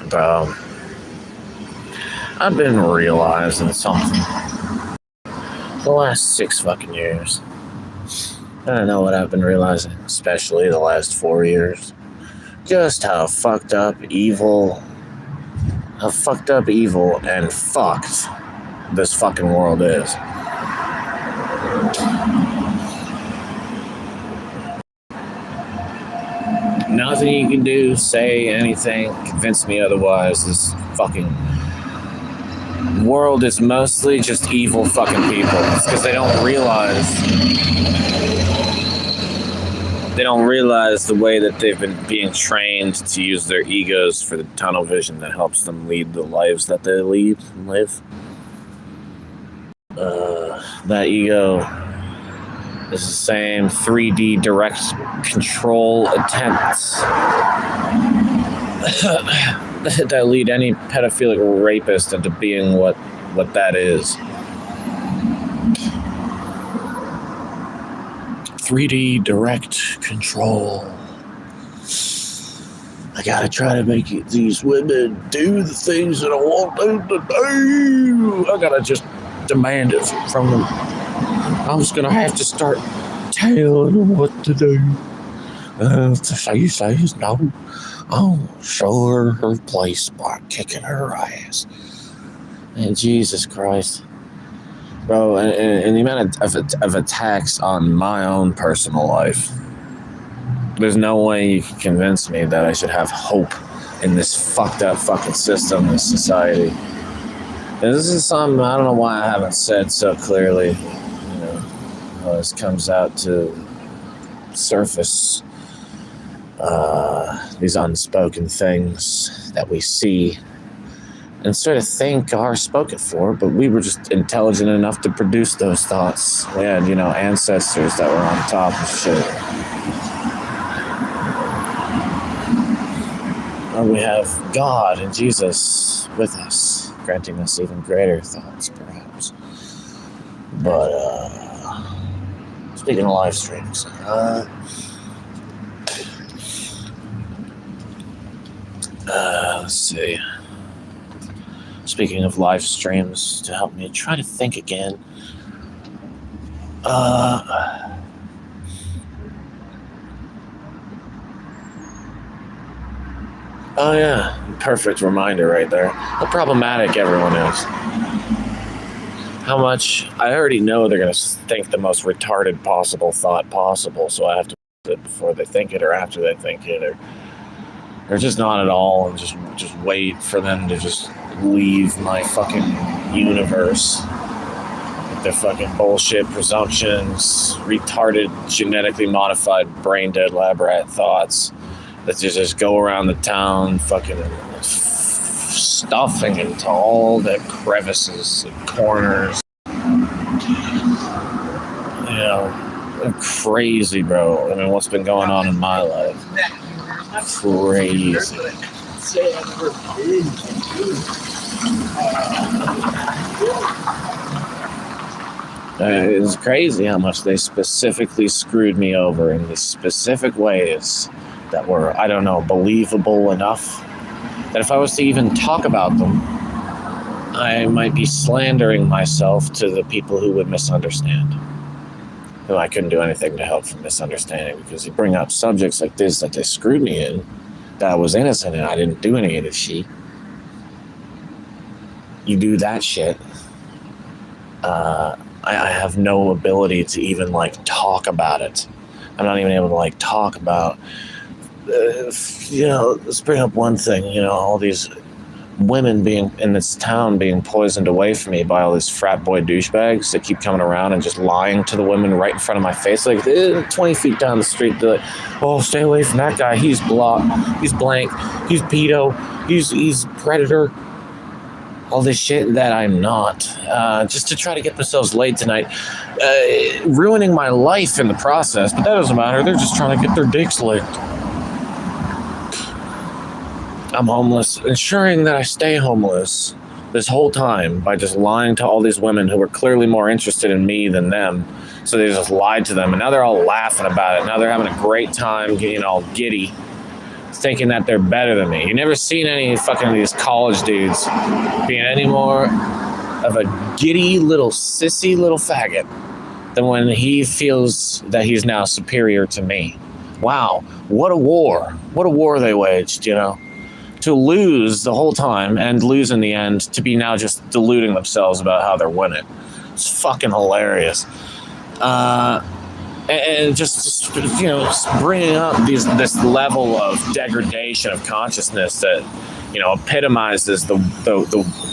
Bro, I've been realizing something the last 6 fucking years. I don't know what I've been realizing, especially the last 4 years. Just how fucked up evil and fucked this fucking world is. Nothing you can do, say anything, convince me otherwise. This fucking world is mostly just evil fucking people. It's because they don't realize the way that they've been being trained to use their egos for the tunnel vision that helps them lead the lives that they live. That ego is the same 3D direct control attempts that lead any pedophilic rapist into being what that is. 3D direct control. I gotta try to make these women do the things that I want them to do. I gotta just demand it from them. I'm just gonna have to start telling them what to do. She says no. I'll show her place by kicking her ass. And Jesus Christ. Bro, and the amount of attacks on my own personal life, there's no way you can convince me that I should have hope in this fucked up fucking system, this society. And this is something I don't know why I haven't said so clearly. You know, this comes out to surface. These unspoken things that we see and sort of think are spoken for, but we were just intelligent enough to produce those thoughts. We had, ancestors that were on top of shit. We have God and Jesus with us, granting us even greater thoughts, perhaps. But, speaking of live streams, let's see. Speaking of live streams, to help me try to think again. Oh yeah, perfect reminder right there. How problematic everyone is. How much, I already know they're going to think the most retarded possible thought possible, so I have to do it before they think it or after they think it, or just not at all, and just wait for them to just leave my fucking universe with their fucking bullshit presumptions, retarded, genetically modified, brain-dead lab rat thoughts that just go around the town fucking stuffing into all the crevices and corners. Crazy, bro. I mean, what's been going on in my life? Crazy. It's crazy how much they specifically screwed me over in these specific ways that were, I don't know, believable enough that if I was to even talk about them, I might be slandering myself to the people who would misunderstand. Who I couldn't do anything to help from misunderstanding, because you bring up subjects like this that they screwed me in, that I was innocent and I didn't do any of this shit. You do that shit. I have no ability to even talk about it. I'm not even able to talk about, let's bring up one thing, all these women being in this town being poisoned away from me by all these frat boy douchebags that keep coming around and just lying to the women right in front of my face, 20 feet down the street. They're like, oh, stay away from that guy. He's he's blank. He's pedo. He's predator. All this shit that I'm not, just to try to get themselves laid tonight, ruining my life in the process. But that doesn't matter. They're just trying to get their dicks licked. I'm homeless, ensuring that I stay homeless this whole time by just lying to all these women who were clearly more interested in me than them, So they just lied to them, and now they're all laughing about it. Now they're having a great time getting all giddy, thinking that they're better than me. You never seen any fucking these college dudes being any more of a giddy little sissy little faggot than when he feels that he's now superior to me. Wow, what a war. What a war they waged, you know. To lose the whole time and lose in the end, to be now just deluding themselves about how they're winning. It's fucking hilarious. And just you know, bringing up this level of degradation of consciousness that, you know, epitomizes the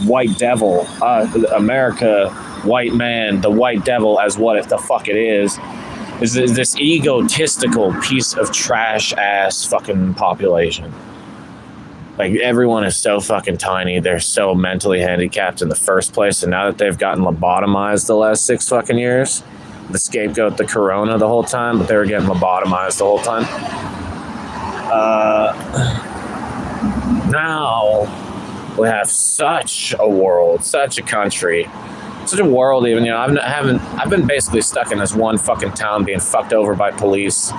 white devil, America, white man, the white devil as what if the fuck it is this egotistical piece of trash ass fucking population. Like, everyone is so fucking tiny. They're so mentally handicapped in the first place, and now that they've gotten lobotomized the last 6 fucking years, the scapegoat, the corona the whole time, but they were getting lobotomized the whole time. Now we have such a world, such a country, such a world. Even, you know, I've been basically stuck in this one fucking town being fucked over by police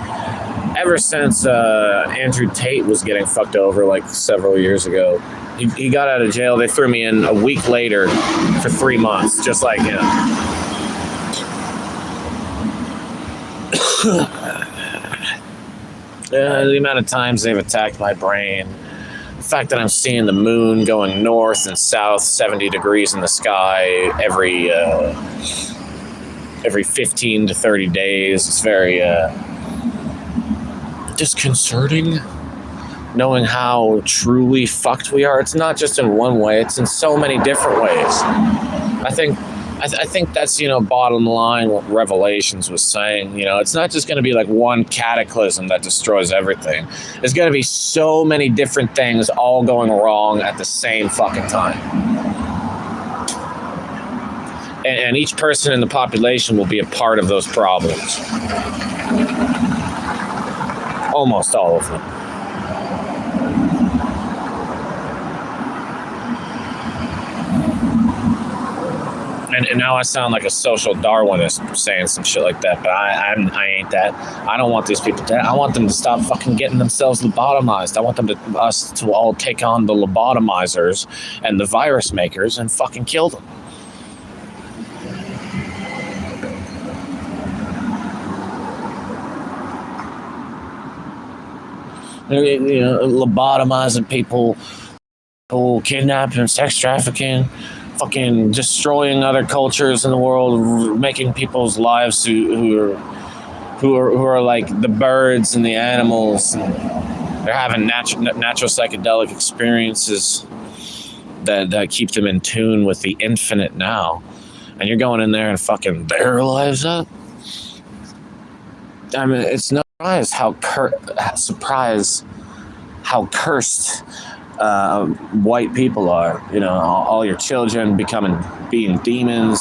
ever since Andrew Tate was getting fucked over like several years ago. He got out of jail. They threw me in a week later for 3 months, just like him. The amount of times they've attacked my brain, the fact that I'm seeing the moon going north and south 70 degrees in the sky every 15 to 30 days, it's very disconcerting, knowing how truly fucked we are. It's not just in one way, it's in so many different ways. I think that's, you know, bottom line what Revelations was saying. You know, it's not just going to be like one cataclysm that destroys everything. There's going to be so many different things all going wrong at the same fucking time. And each person in the population will be a part of those problems. Almost all of them. And now I sound like a social Darwinist saying some shit like that, but I ain't that. I don't want these people to. I want them to stop fucking getting themselves lobotomized. I want us to all take on the lobotomizers and the virus makers and fucking kill them. You know, lobotomizing people, kidnapping, sex trafficking, fucking destroying other cultures in the world, making people's lives who are like the birds and the animals, and they're having natural psychedelic experiences that keep them in tune with the infinite now, and you're going in there and fucking their lives up. I mean, it's no surprise how cursed white people are. You know, all your children being demons.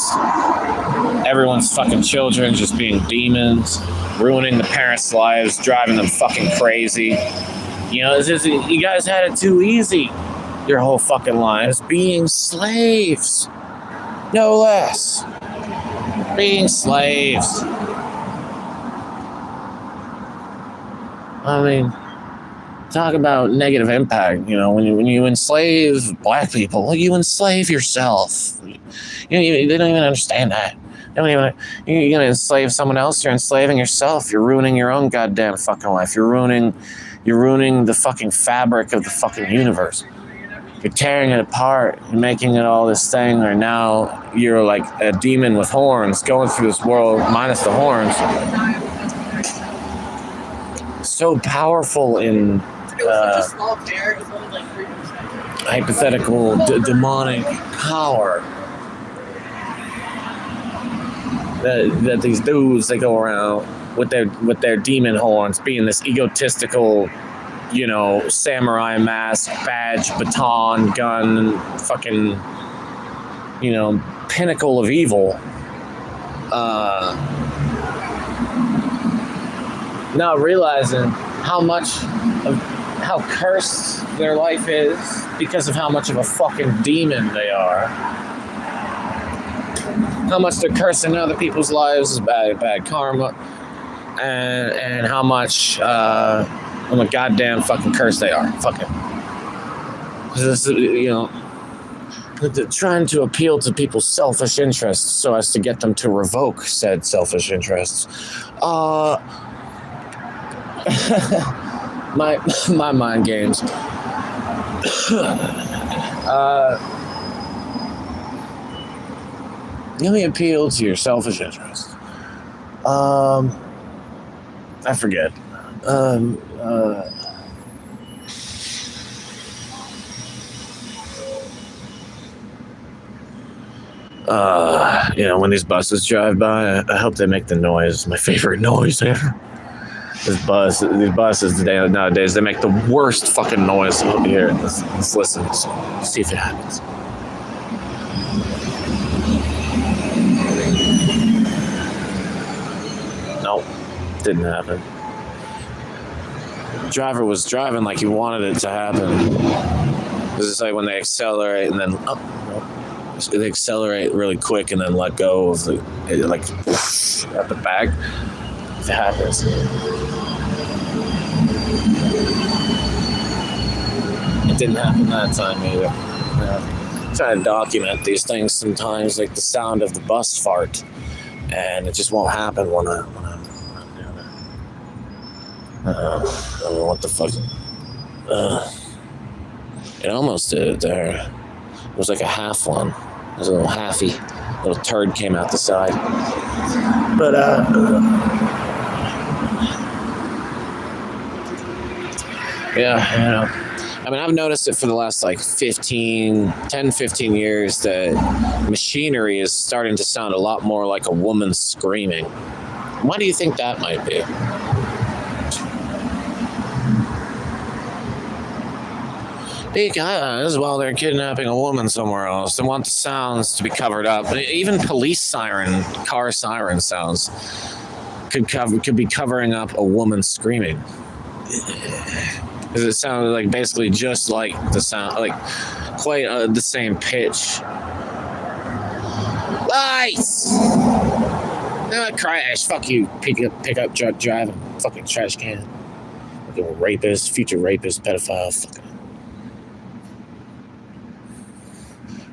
Everyone's fucking children just being demons, ruining the parents' lives, driving them fucking crazy. You know, you guys had it too easy your whole fucking lives, being slaves, no less. Being slaves. I mean, talk about negative impact. You know, when you enslave black people, well, you enslave yourself. They don't even understand that. You're gonna enslave someone else. You're enslaving yourself. You're ruining your own goddamn fucking life. You're ruining the fucking fabric of the fucking universe. You're tearing it apart. You're making it all this thing. Or now you're like a demon with horns going through this world minus the horns. So powerful in hypothetical demonic power that these dudes, they go around with their demon horns, being this egotistical, you know, samurai mask, badge, baton, gun, fucking, you know, pinnacle of evil. Not realizing how cursed their life is because of how much of a fucking demon they are. how much they're cursing other people's lives is bad karma, and how much of a goddamn fucking curse they are. Fuck it. This, trying to appeal to people's selfish interests so as to get them to revoke said selfish interests. My mind games. Let me appeal to your selfish interests. I forget. When these buses drive by, I hope they make the noise. My favorite noise ever. These buses today, nowadays, they make the worst fucking noise here. Let's listen. Let's see if it happens. Nope, didn't happen. The driver was driving like he wanted it to happen. This is like when they accelerate and then they accelerate really quick and then let go of at the back. If it happens. It didn't happen that time either. I'm trying to document these things sometimes, like the sound of the bus fart, and it just won't happen when I'm doing it. I don't know what the fuck. It almost did it there. It was like a half one. It was a little halfy. Little turd came out the side. But, yeah, I mean, I've noticed it for the last 10, 15 years that machinery is starting to sound a lot more like a woman screaming. Why do you think that might be? Because while they're kidnapping a woman somewhere else, they want the sounds to be covered up. Even car siren sounds could be covering up a woman screaming. Because it sounded like basically just like the sound, like quite the same pitch. Lights! Crash! Fuck you, pickup truck driving, fucking trash can, fucking rapist, future rapist, pedophile, fucking.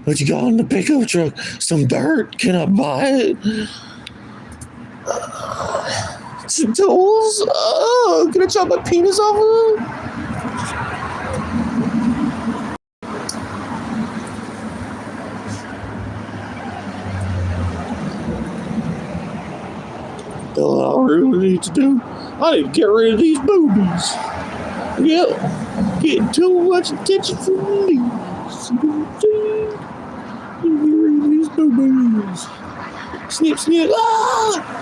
What you got in the pickup truck? Some dirt? Can I buy it? Some tools? Oh, can I chop my penis off of them? All I really need to do, I need to get rid of these boobies. Yep, getting too much attention from me. Get rid of these boobies. Snip, snip. Ah!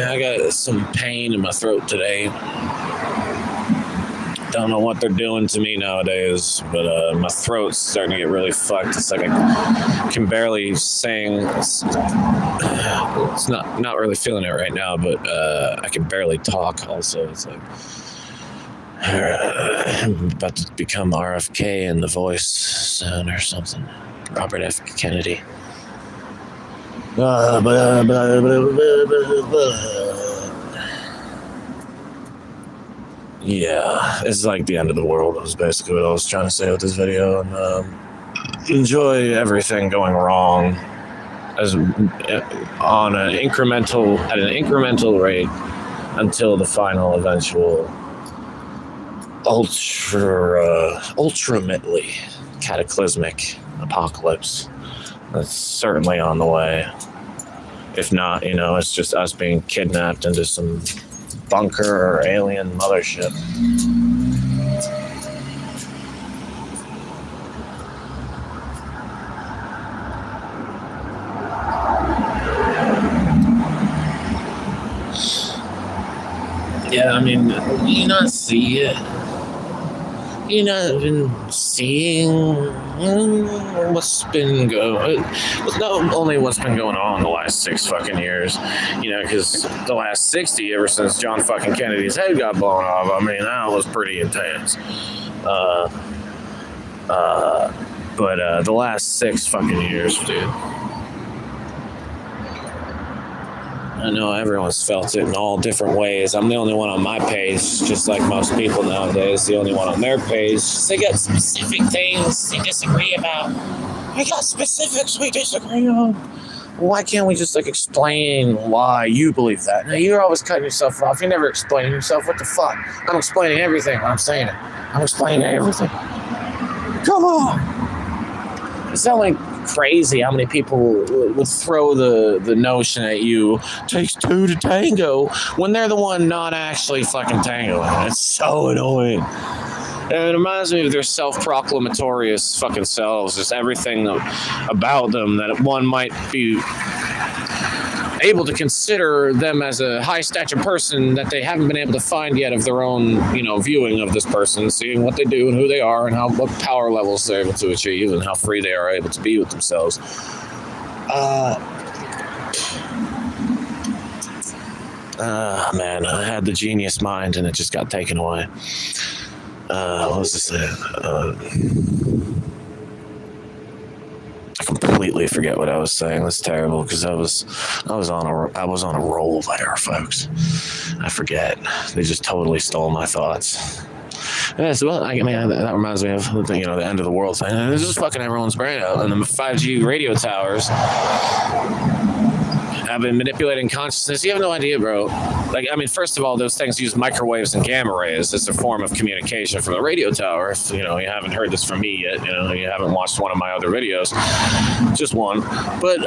I got some pain in my throat today. Don't know what they're doing to me nowadays, but my throat's starting to get really fucked. It's like I can barely sing. It's not really feeling it right now, but I can barely talk also. It's like I'm about to become RFK in the voice sound or something. Robert F. Kennedy. Yeah, it's like the end of the world. Is basically what I was trying to say with this video. And enjoy everything going wrong at an incremental rate until the final eventual ultimately cataclysmic apocalypse. That's certainly on the way. If not, it's just us being kidnapped into some bunker or alien mothership. Yeah, I mean, you not see it. you know, been seeing what's been going, not only what's been going on the last 6 fucking years, you know, because the last 60, ever since John fucking Kennedy's head got blown off, I mean, that was pretty intense. But the last 6 fucking years, dude. I know everyone's felt it in all different ways. I'm the only one on my page, just like most people nowadays, the only one on their page. They got specific things they disagree about. We got specifics we disagree on. Why can't we just, like, explain why you believe that? Now, you're always cutting yourself off. You're never explaining yourself. What the fuck? I'm explaining everything when I'm saying it. I'm explaining everything. Come on! It's not like crazy how many people would throw the notion at you, takes 2 to tango, when they're the one not actually fucking tangoing. It's so annoying. And it reminds me of their self-proclamatorious fucking selves, just everything about them that one might be able to consider them as a high-stature person that they haven't been able to find yet of their own, you know, viewing of this person, seeing what they do and who they are and what power levels they're able to achieve and how free they are able to be with themselves. Man, I had the genius mind and it just got taken away. What was this? I completely forget what I was saying. That's terrible because I was on a roll there, folks. I forget. They just totally stole my thoughts. Yeah, so, well, I mean, that reminds me of, you know, the end of the world thing. This is fucking everyone's brain out. And the 5G radio towers have been manipulating consciousness. You have no idea, bro. Like, I mean, first of all, those things use microwaves and gamma rays as a form of communication from the radio tower. If, you know, you haven't heard this from me yet, you know, you haven't watched one of my other videos, just one. But,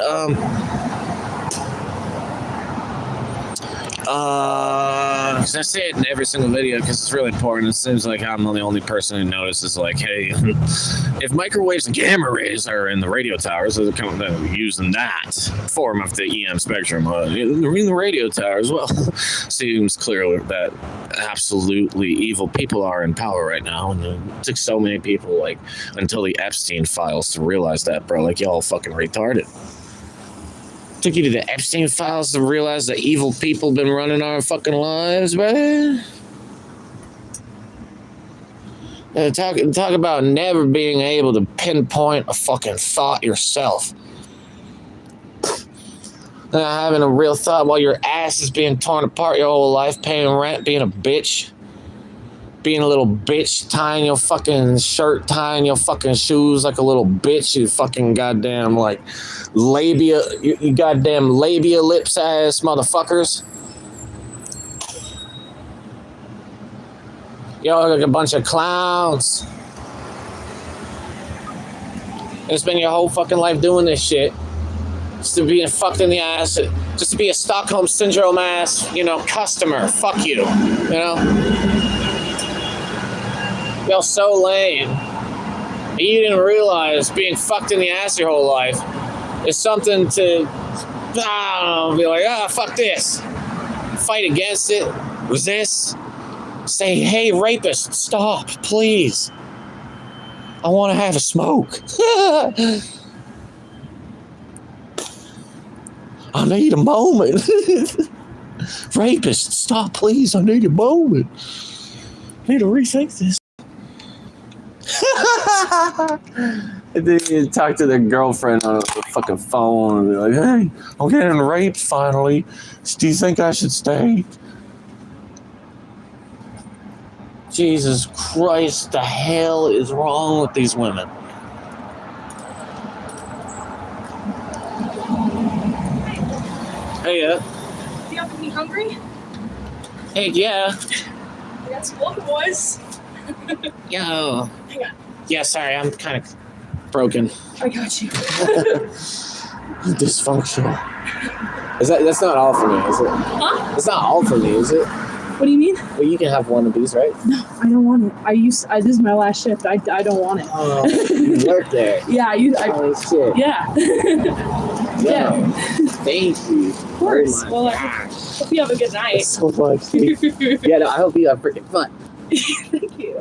because I say it in every single video because it's really important. It seems like I'm the only person who notices, like, hey, if microwaves and gamma rays are in the radio towers, they're using that form of the EM spectrum in the radio towers. Well, seems clear that absolutely evil people are in power right now. And it took so many people, like, until the Epstein files to realize that, bro. Like, y'all fucking retarded. Took you to the Epstein files to realize that evil people been running our fucking lives, man. Talk about never being able to pinpoint a fucking thought yourself. Not having a real thought while your ass is being torn apart your whole life, paying rent, being a bitch. Being a little bitch, tying your fucking shirt, tying your fucking shoes like a little bitch, you fucking goddamn, like, labia, you goddamn labia lips ass motherfuckers. Y'all like a bunch of clowns. And spend your whole fucking life doing this shit. Just to be fucked in the ass, just to be a Stockholm Syndrome ass, you know, customer. Fuck you, you know? Y'all so lame. You didn't realize being fucked in the ass your whole life is something to, I don't know, be like, fuck this. Fight against it. Resist. Say, hey, rapist, stop, please. I want to have a smoke. I need a moment. Rapist, stop, please. I need a moment. I need to rethink this. And then you talk to their girlfriend on the fucking phone and be like, hey, I'm getting raped finally. Do you think I should stay? Jesus Christ, the hell is wrong with these women? Hey, Do you happen to be hungry? Hey, yeah. We got some local boys. Yo. Hang on. Yeah, sorry, I'm kind of broken. I got you. Dysfunctional. That's not all for me, is it? Huh? It's not all for me, is it? What do you mean? Well, you can have one of these, right? No, I don't want it. This is my last shift. I don't want it. Oh, you work there. Yeah, Holy shit. Yeah. Yeah. Thank you. Of course. Oh well, I hope you have a good night. so much. Yeah, no, I hope you have freaking fun. Thank you.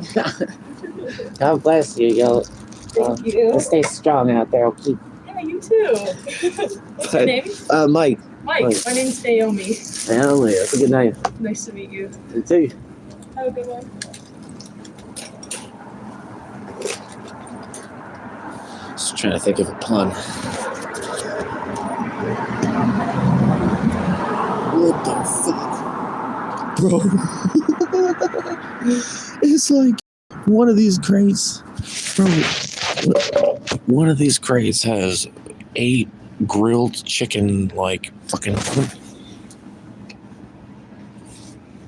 God bless you, yo. Thank you. Stay strong out there. I'll keep. Yeah, you too. What's your name? Mike. Mike. My name's Naomi. Naomi, have a good night. Nice to meet you. You too. Have a good one. Just trying to think of a pun. What the fuck? Bro. It's like one of these crates. Bro. One of these crates has 8 grilled chicken, like, fucking.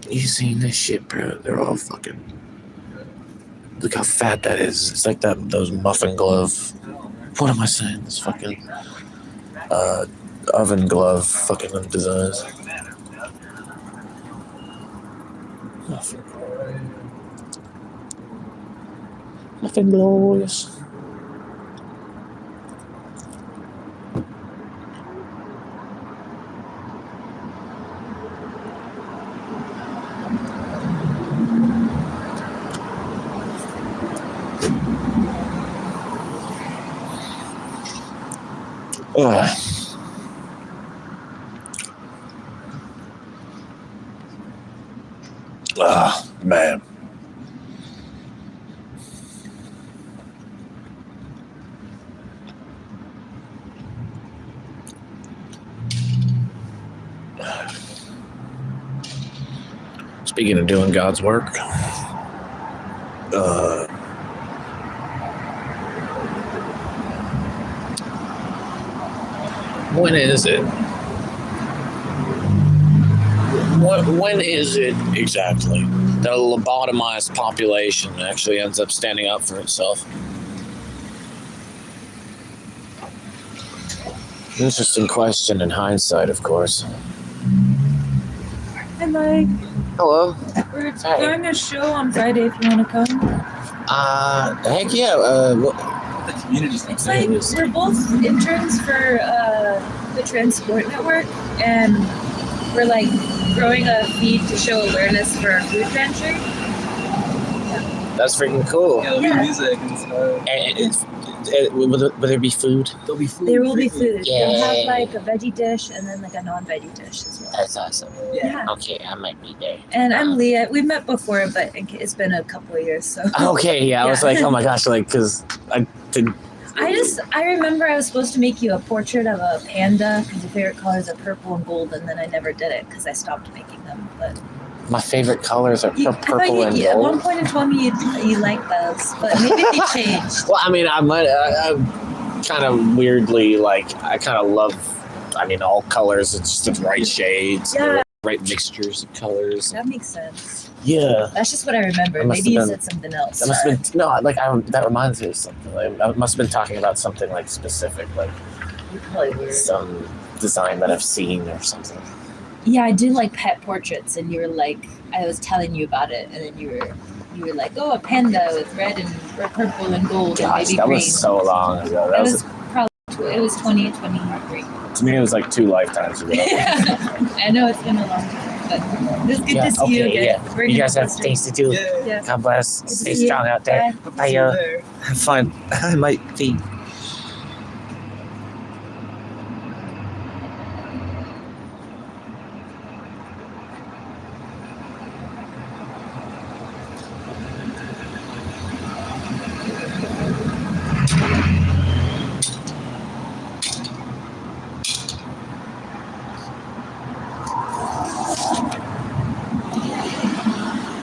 You seen this shit, bro? They're all fucking. Look how fat that is. It's like those muffin glove. What am I saying? This fucking oven glove fucking designs. Nothing glorious. Man. Speaking of doing God's work, when is it? When is it exactly that a lobotomized population actually ends up standing up for itself? Interesting question in hindsight, of course. Hi, Mike. Hello. We're doing a show on Friday if you want to come. Heck yeah. It's like we're both interns for the Transport Network, and we're like growing a feed to show awareness for our food pantry. That's freaking cool. Yeah, there'll be music and stuff. Will there be food? There'll be food. There will be food. Yeah. We'll have like a veggie dish and then like a non-veggie dish as well. That's awesome. Yeah. Okay, I might be there. And I'm Leah. We've met before, but it's been a couple of years, so. Okay, yeah, I was like, oh my gosh, like, because I didn't. I remember I was supposed to make you a portrait of a panda because your favorite colors are purple and gold, and then I never did it because I stopped making them. But My favorite colors are purple and at one gold. point you told me you liked those, but maybe they changed. Well, I mean, I kind of weirdly, like, I kind of love, all colors. It's just the right shades, Yeah. the right mixtures of colors. That makes sense. Yeah. That's just what I remember. That must Maybe you have been- said something else. That must have been, no, like, that reminds me of something. Like, I must have been talking about something, like, specific, like, You probably were. some design that I've seen or something. Yeah, I do like pet portraits, and you were like, I was telling you about it, and then you were like, oh, a panda with red and purple and gold Gosh, and maybe that green. was so long ago. It was probably 2023. To me, it was like 2 lifetimes ago. I know it's been a long time, but it's good to see you again. Yeah. We're You guys have closer. things to do. Yeah. God bless. Good to Stay see you. strong out there. Bye. Bye, yo. Have fun. I might be.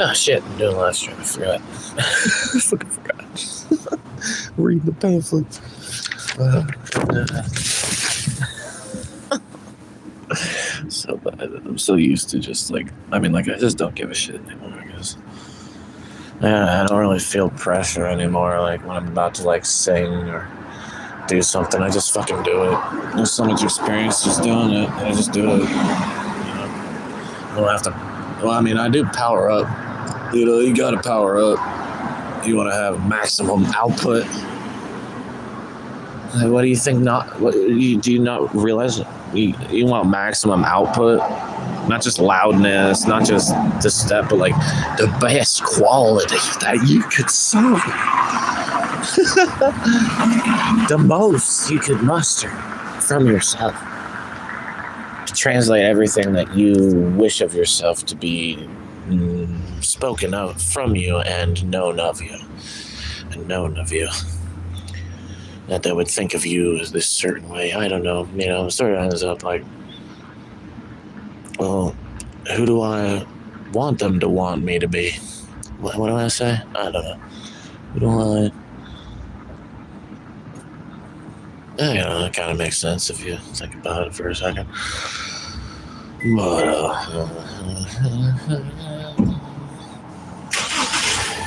Oh shit, I'm doing live stream. I forgot. I fucking forgot. Read the pamphlet. So bad. I'm so used to just like, I just don't give a shit anymore, I guess. Yeah, I don't really feel pressure anymore, like when I'm about to like sing or do something. I just fucking do it. There's so much experience just doing it, and I just do it. You know, I don't have to. Well, I do power up. You gotta power up. You want to have maximum output. Like, what do you think? Do you not realize you want maximum output? Not just loudness, not just this, that, but like the best quality that you could summon. The most you could muster from yourself. To translate everything that you wish of yourself to be spoken of from you and known of you. And known of you. That they would think of you as this certain way. I don't know. You know, it sort of ends up like, well, who do I want them to want me to be? What do I say? I don't know. Who do I... You know, that kind of makes sense if you think about it for a second. But,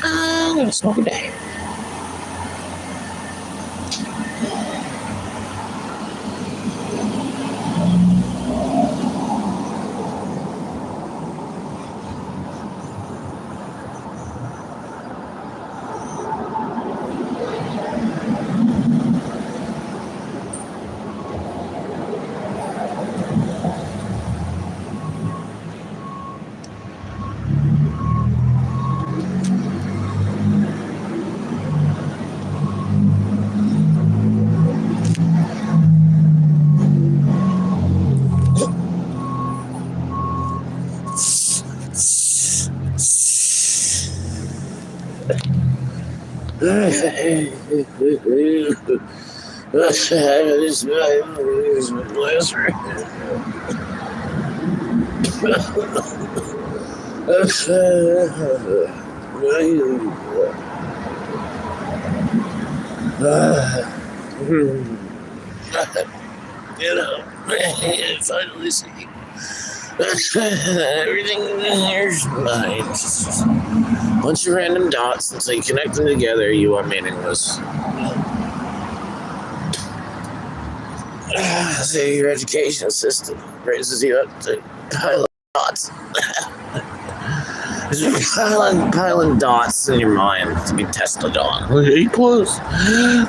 I'm gonna smoke a day. You know, finally see everything here's mine. A bunch of random dots, until you connect them together, you are meaningless. So your education system raises you up to pile of dots. You're piling dots in your mind to be tested on. A+.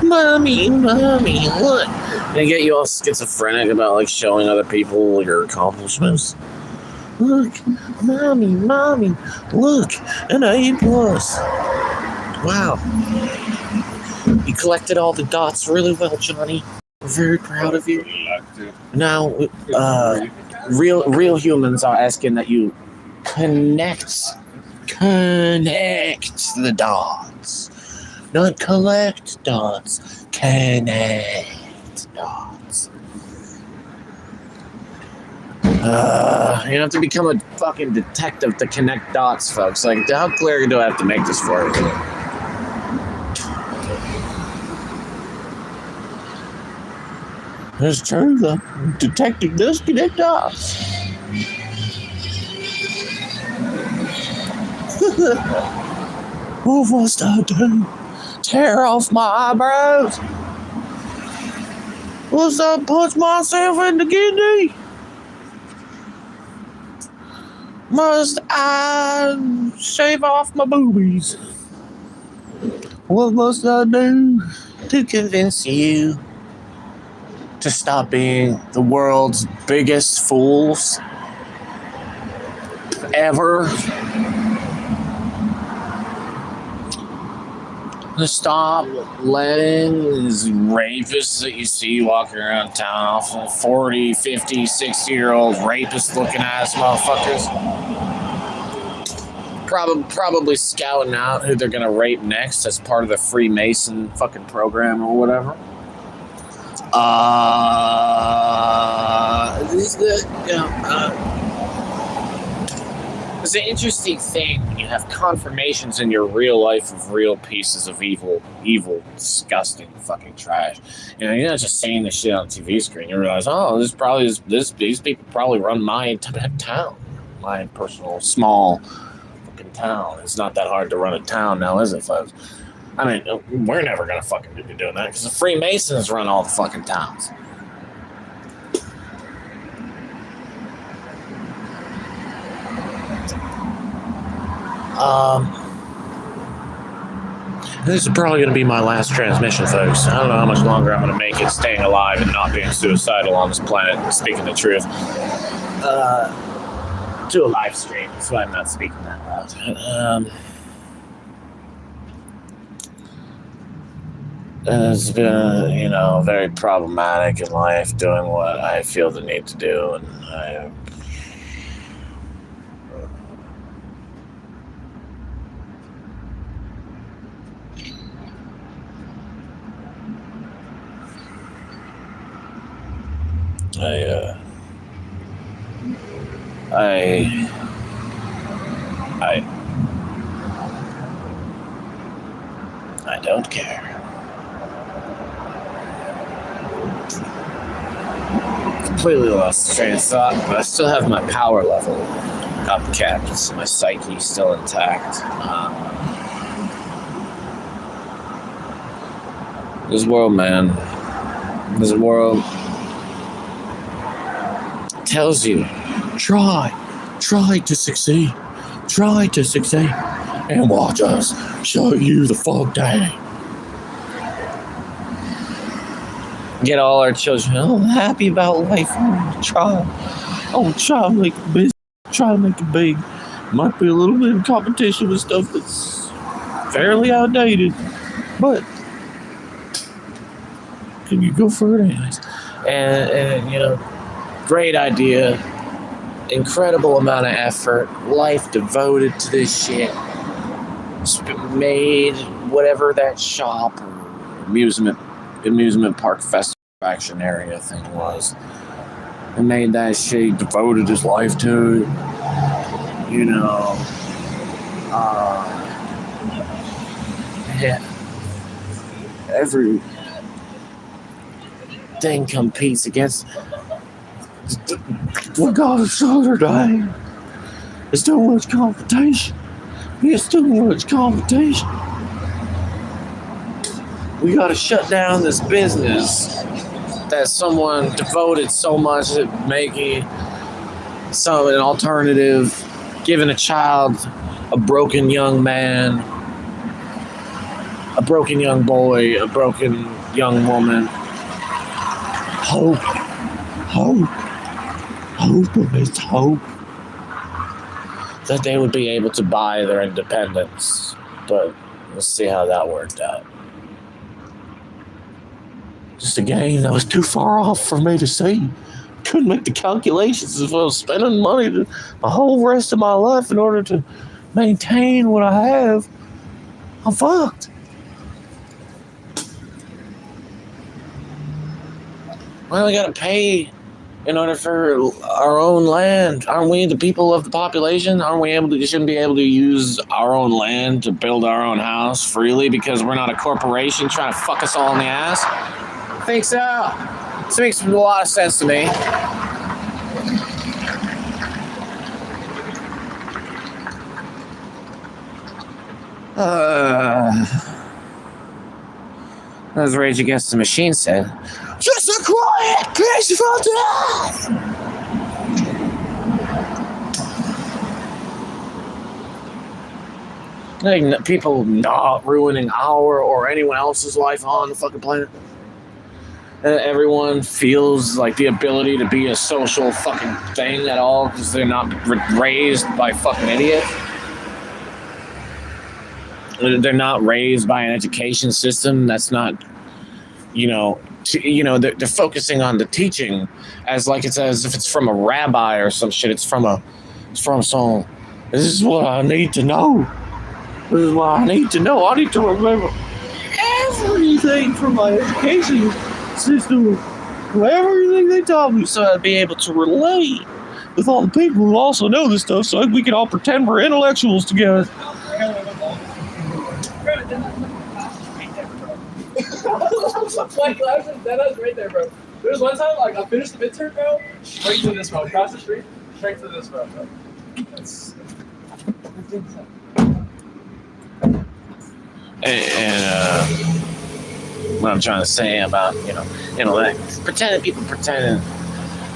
Mommy, look. And they get you all schizophrenic about like showing other people your accomplishments. Look, mommy, look, an A+. Wow. You collected all the dots really well, Johnny. We're very proud of you. Now, real humans are asking that you connect the dots. Not collect dots. Connect dots. You have to become a fucking detective to connect dots, folks. Like, how clear do I have to make this for you? It's true, the detective does connect dots. What must I do? Tear off my eyebrows? Must I punch myself in the kidney? Must I shave off my boobies? What must I do to convince you to stop being the world's biggest fools ever? To stop letting these rapists that you see walking around town, 40, 50, 60-year-old rapist-looking ass motherfuckers, probably scouting out who they're gonna rape next as part of the Freemason fucking program or whatever. It's an interesting thing when you have confirmations in your real life of real pieces of evil, disgusting fucking trash. You know, you're not just seeing this shit on the TV screen. You realize, oh, these people probably run my town, my personal small fucking town. It's not that hard to run a town now, is it, folks? I mean, we're never gonna fucking be doing that because the Freemasons run all the fucking towns. This is probably going to be my last transmission, folks. I don't know how much longer I'm going to make it staying alive and not being suicidal on this planet, speaking the truth. to a live stream. That's why I'm not speaking that loud. It's been, very problematic in life doing what I feel the need to do, and I don't care. Completely lost train of thought, but I still have my power level upkept. My psyche still intact. This world, man. This world tells you, try to succeed. Try to succeed. And watch us shut you the fuck down. Get all our children, I'm happy about life. I'm try to make it big. Try to make it big. Might be a little bit of competition with stuff that's fairly outdated, but you go for it anyways. And great idea. Incredible amount of effort. Life devoted to this shit. Made whatever that shop or amusement park festival action area thing was, and made that shit. He devoted his life to it. Every thing competes against what God is Saturday. It's too much competition. It's too much competition. We gotta shut down this business that someone devoted so much to making an alternative, giving a child, a broken young man, a broken young boy, a broken young woman, hope amidst hope that they would be able to buy their independence. But let's see how that worked out. Just a game that was too far off for me to see. Couldn't make the calculations if I was spending money the whole rest of my life in order to maintain what I have. I'm fucked. Well, we gotta pay in order for our own land. Aren't we the people of the population? Shouldn't be able to use our own land to build our own house freely because we're not a corporation trying to fuck us all in the ass? I think so. This makes a lot of sense to me. As Rage Against the Machine said, just a quiet, peaceful death! Like, people not ruining our or anyone else's life on the fucking planet. Everyone feels like the ability to be a social fucking thing at all because they're not raised by fucking idiots. They're not raised by an education system that's not, they're focusing on the teaching as like it's as if it's from a rabbi or some shit. It's from someone. This is what I need to know. This is what I need to know. I need to remember everything from my education system, everything they taught me, so I'd be able to relate with all the people who also know this stuff, so we can all pretend we're intellectuals together. My class is dead ass right there, bro. There was one time, I finished the midterm, bro, straight to this, bro. Across the street, straight to this, bro. That's... And what I'm trying to say about, pretending,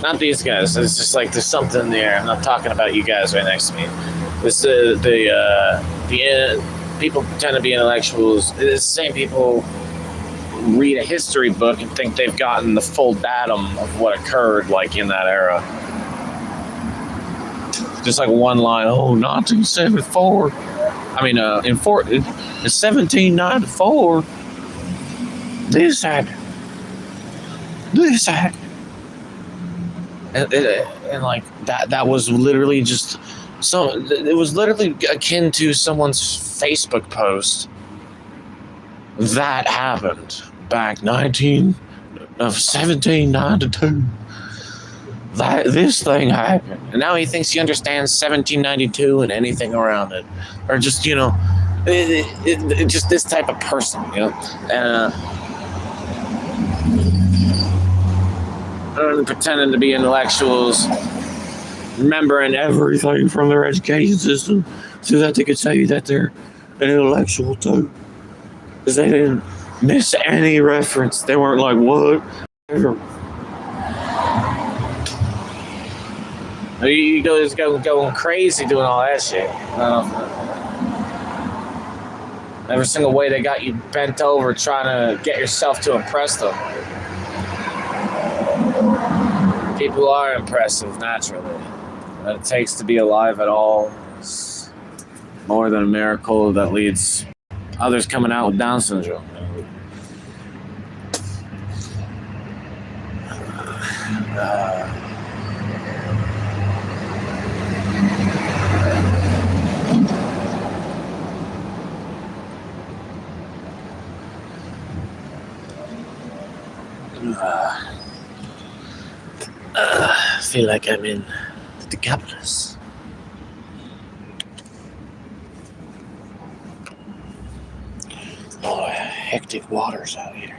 not these guys. It's just like there's something there. I'm not talking about you guys right next to me. It's the people pretend to be intellectuals. It's the same people read a history book and think they've gotten the full datum of what occurred, like in that era. just like one line. Oh, 1974. I mean, in 1794, this happened. And like that was literally just it was literally akin to someone's Facebook post that happened back 1792. That this thing happened, and now he thinks he understands 1792 and anything around it, or just just this type of person, and pretending to be intellectuals, remembering everything from their education system, so that they could say that they're an intellectual too, because they didn't miss any reference. They weren't like, what? You guys going crazy doing all that shit. Every single way they got you bent over trying to get yourself to impress them. People are impressive naturally. What it takes to be alive at all is more than a miracle that leads others coming out with Down syndrome. I feel like I'm in the Decapolis. Oh, hectic waters out here.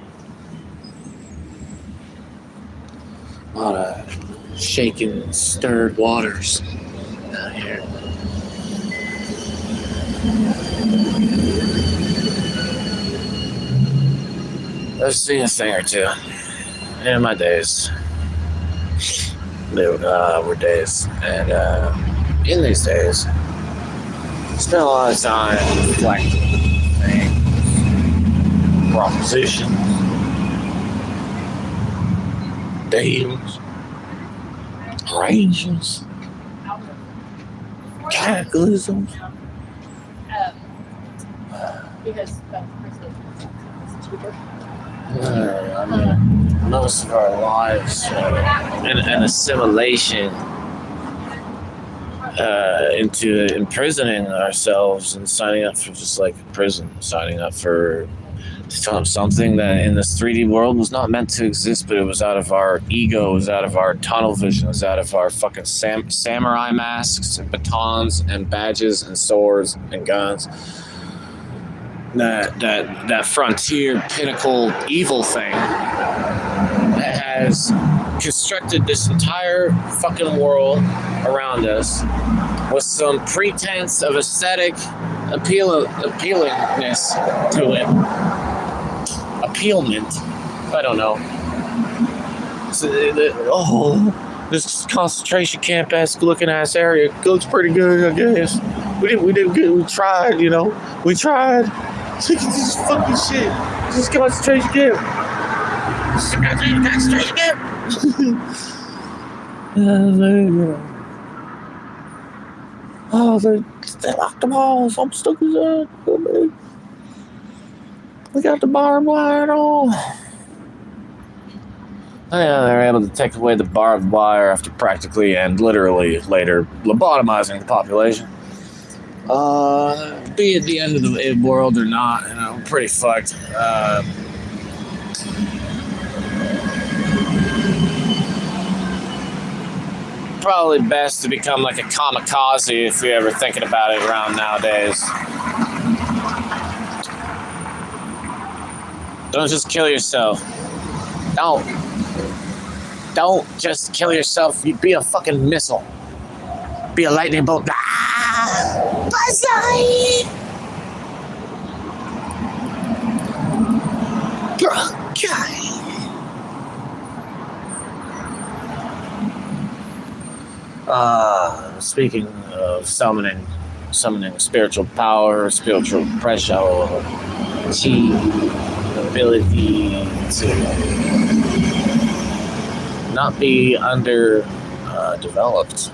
A lot of shaken, stirred waters out here. I've seen a thing or two in my days. They were days, and in these days, I spent a lot of time reflecting things, propositions, dates, arrangements, cataclysms. Because I mean, most of our lives and assimilation into imprisoning ourselves and signing up for just like prison, signing up for something that in this 3D world was not meant to exist, but it was out of our ego, it was out of our tunnel vision, it was out of our fucking samurai masks and batons and badges and swords and guns. That frontier pinnacle evil thing that has constructed this entire fucking world around us with some pretense of aesthetic appealingness to it. Appealment. I don't know. So this concentration camp-esque looking ass area looks pretty good, I guess. We did good. We tried, We tried. Look at this fucking shit. This concentration camp. Concentration camp. Oh, they locked the walls. I'm stuck as that. We got the barbed wire and all. Yeah, they're able to take away the barbed wire after practically and literally later lobotomizing the population. Be at the end of the world or not, pretty fucked. Probably best to become like a kamikaze if you're ever thinking about it around nowadays. Don't just kill yourself. Don't just kill yourself. You be a fucking missile. Be a lightning bolt. Buzzeye! Speaking of summoning spiritual power, spiritual pressure, chi, ability to not be underdeveloped.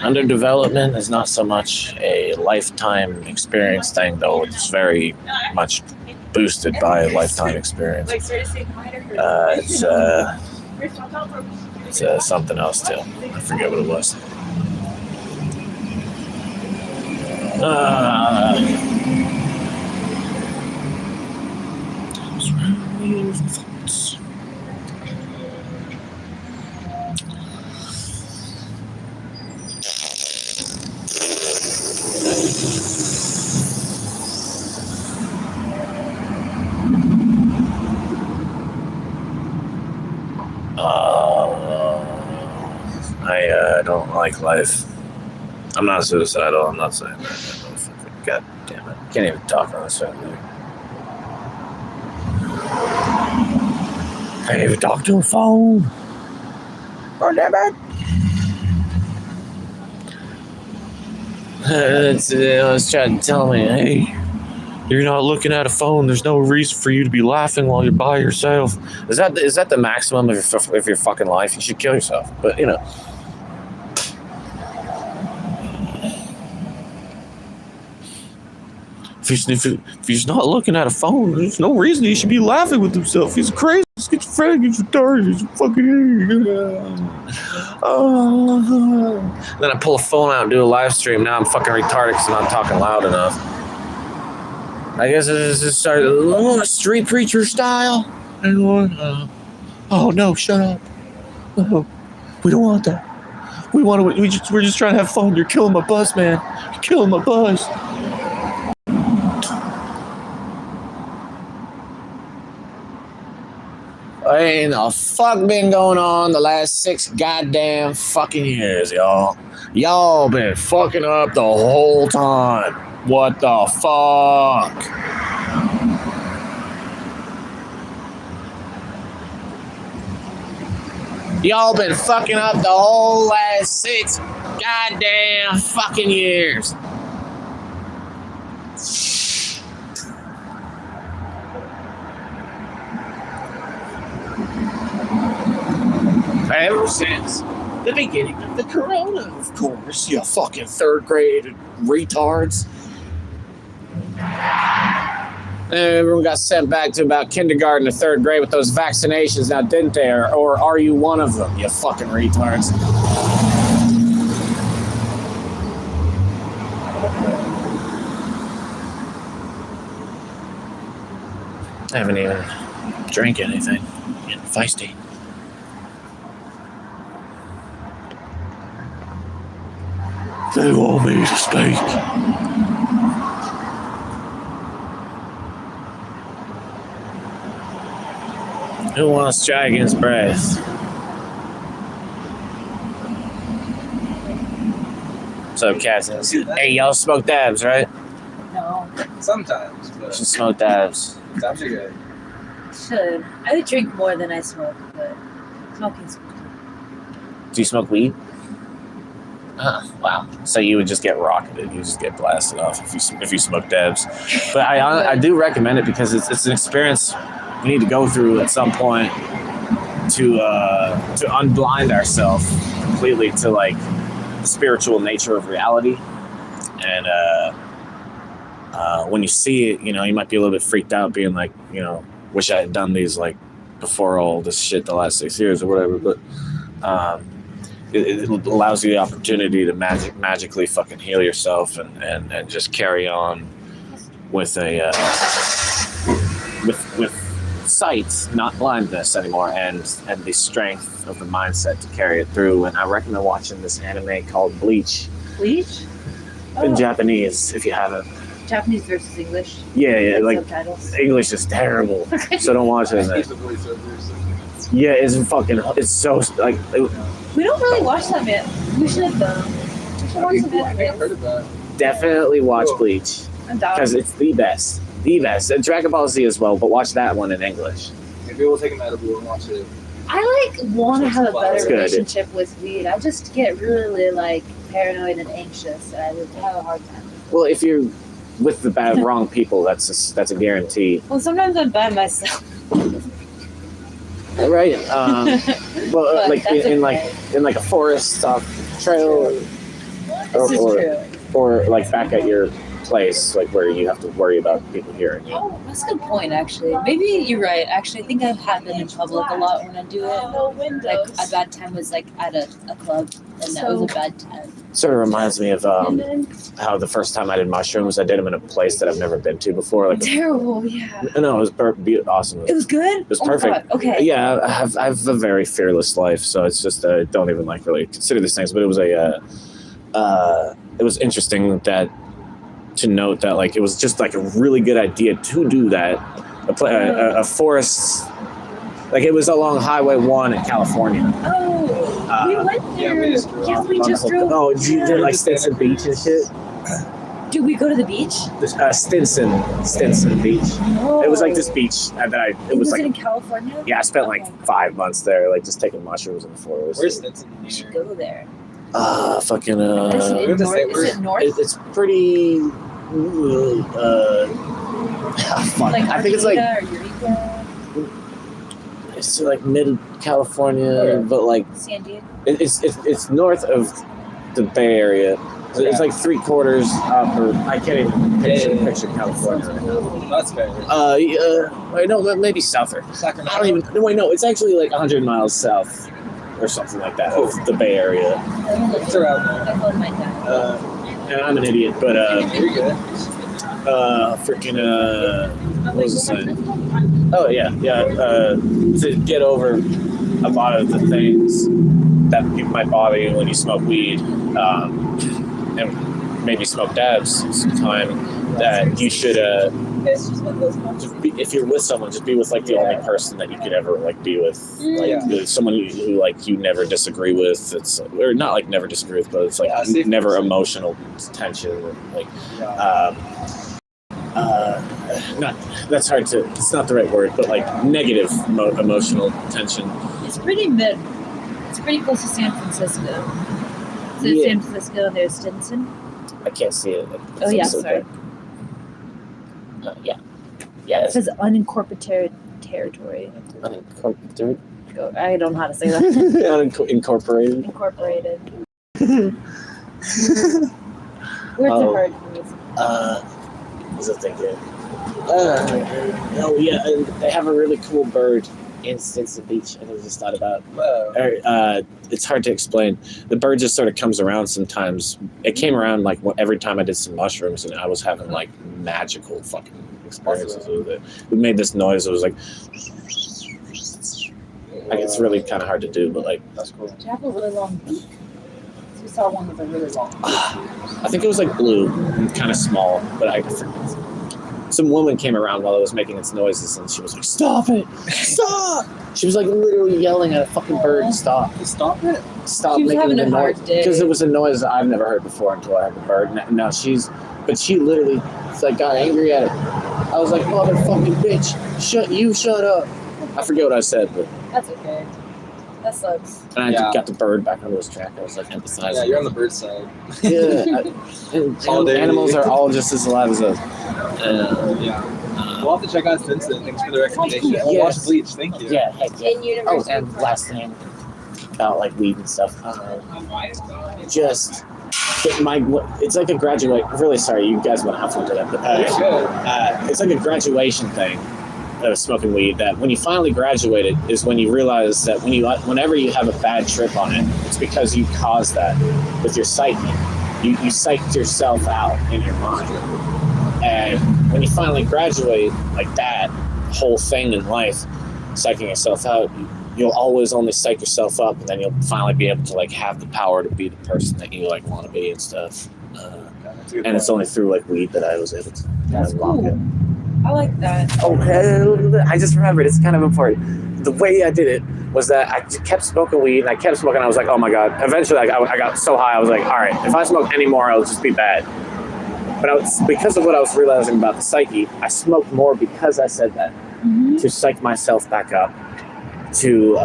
Under development is not so much a lifetime experience thing, though. It's very much boosted by a lifetime experience. It's something else too. I forget what it was. I don't like life. I'm not suicidal. I'm not saying that. God damn it. Can't even talk on this family. Can't even talk to a phone. Oh, damn it. It's trying to tell me, hey, you're not looking at a phone. There's no reason for you to be laughing while you're by yourself. Is that the maximum of your fucking life? You should kill yourself. But, you know. If he's not looking at a phone, there's no reason he should be laughing with himself. He's crazy. Schizophrenic. He's retarded. He's fucking. Then I pull a phone out and do a live stream. Now I'm fucking retarded because I'm not talking loud enough. I guess it just started street preacher style. Oh no! Shut up. Oh, we don't want that. We're just trying to have fun. You're killing my buzz, man. You're killing my buzz. Ain't the fuck been going on the last 6 goddamn fucking years, y'all. Y'all been fucking up the whole time. What the fuck? Y'all been fucking up the whole last 6 goddamn fucking years. Ever since the beginning of the corona, of course, you fucking 3rd grade retards. Everyone got sent back to about kindergarten to 3rd grade with those vaccinations now, didn't they? Or are you one of them, you fucking retards? I haven't even drank anything. I'm getting feisty. They want me to speak. Who wants Dragon's Breath? What's up, Cassius? Hey, y'all smoke dabs, right? No. Sometimes. But Should smoke dabs. dabs are good. Should. I would drink more than I smoke, but smoking's good. Do you smoke weed? Wow. So you would just get rocketed. You just get blasted off if you smoke dabs. But I do recommend it because it's an experience we need to go through at some point to unblind ourselves completely to like the spiritual nature of reality. And when you see it, you know, you might be a little bit freaked out, being like, you know, wish I had done these like before all this shit the last 6 years or whatever. But it allows you the opportunity to magically fucking heal yourself and just carry on with a with sight, not blindness anymore, and the strength of the mindset to carry it through. And I recommend watching this anime called Bleach. Bleach? In Japanese, if you haven't. Japanese versus English? Yeah, like subtitles. English is terrible, so don't watch it. Yeah, it's so like. We don't really watch them yet. We should though. We should watch some anime. Definitely watch Bleach I'm down. because it's the best. The best. And Dragon Ball Z as well, but watch that one in English. Maybe we'll take a edible and watch it. I want to have a better good. relationship with weed. I just get really like paranoid and anxious, and I would have a hard time. Well, if you're with the wrong people, that's a guarantee. Well, sometimes I'm by myself. Right. Well, But like that's in okay. like a forest trail. This is true. Or like back at your place, like where you have to worry about people hearing you. Oh, that's a good point, actually. Maybe you're right. Actually, I think I've had them in public a lot when I do it. Like, a bad time was like at a club, and that was a bad time. Sort of reminds me of how the first time I did mushrooms, I did them in a place that I've never been to before. Like Terrible, yeah. no, it was awesome. It was good? It was perfect. God. Okay. Yeah, I have a very fearless life, so it's just I don't even like really consider these things. But it was it was interesting to note that like it was just like a really good idea to do that. A forest, like it was along Highway 1 in California. Oh, we went there. We just drove. Oh, you did like Stinson Beach and shit? Did we go to the beach? Stinson Beach. No. It was like this beach that it was like in California? Yeah, I spent like 5 months there, like just taking mushrooms in the forest. Where's Stinson? We should go there. Fucking Is it north? It's pretty fuck. Like I think it's like Eureka? it's like mid California, but like San Diego? it's north of the Bay Area. So it's like 3/4 up, or I can't even picture California right now. That's fair. Wait, no, maybe south or Sacramento. I don't even. No, wait, no, it's actually like 100 miles south or something like that of the Bay Area. It's around there. I love my dad. And I'm an idiot, but You're good. what was I saying? Oh yeah. To get over a lot of the things that might bother you when you smoke weed, and maybe smoke dabs sometime, that you should if you're with someone, just be with like the only person that you could ever like be with, like someone who like you never disagree with. It's or not like never disagree with, but it's like never emotional tension. Like, not that's hard to. It's not the right word, but like negative emotional tension. It's pretty mid. It's pretty close to San Francisco. So San Francisco, there's Stinson. I can't see it. Oh yeah, sorry. Yeah. It says unincorporated territory. Unincorporated. I don't know how to say that. Incorporated. Incorporated. Words are hard for me. What's I thinking? Oh yeah, and they have a really cool bird in Stinson Beach. I just thought about. It's hard to explain. The bird just sort of comes around sometimes. It came around like every time I did some mushrooms, and I was having like magical fucking experiences with it. It made this noise. It was like it's really kind of hard to do, but like That's cool. Did you have a really long beak? We saw one with a really long beak. I think it was like blue and kind of small, but I forget. Some woman came around while it was making its noises, and she was like, "Stop it! Stop!" She was like literally yelling at a fucking bird, "Stop! Stop it!" Stop She was making having the a hard noise!" day. Because it was a noise that I've never heard before until I heard the bird. Now she literally got angry at it. I was like, "Motherfucking bitch! Shut up!" I forget what I said, but That's okay. That sucks. and I got the bird back on his track. I was like emphasizing. Yeah, you're on the bird side. Animals are all just as alive as us. We'll have to check out Stinson. Thanks for the recommendation. We'll watch Bleach. Thank you. Yeah, heck yeah. In University. Oh, and last thing about like weed and stuff. It's like a graduate. Really sorry, you guys want to have fun with that. But it's like a graduation thing of smoking weed. That when you finally graduate it is when you realize that whenever you have a bad trip on it, it's because you caused that with your psyche. You psyched yourself out in your mind. And when you finally graduate like that whole thing in life, psyching yourself out, you'll always only psych yourself up, and then you'll finally be able to like have the power to be the person that you like want to be and stuff. And it's only through like weed that I was able to unlock it. I like that. Oh, I just remembered. It's kind of important. The way I did it was that I kept smoking weed, and I kept smoking. I was like, oh my God. Eventually, like, I got so high, I was like, all right, if I smoke any more, it'll just be bad. But because of what I was realizing about the psyche, I smoked more because I said that, to psych myself back up, to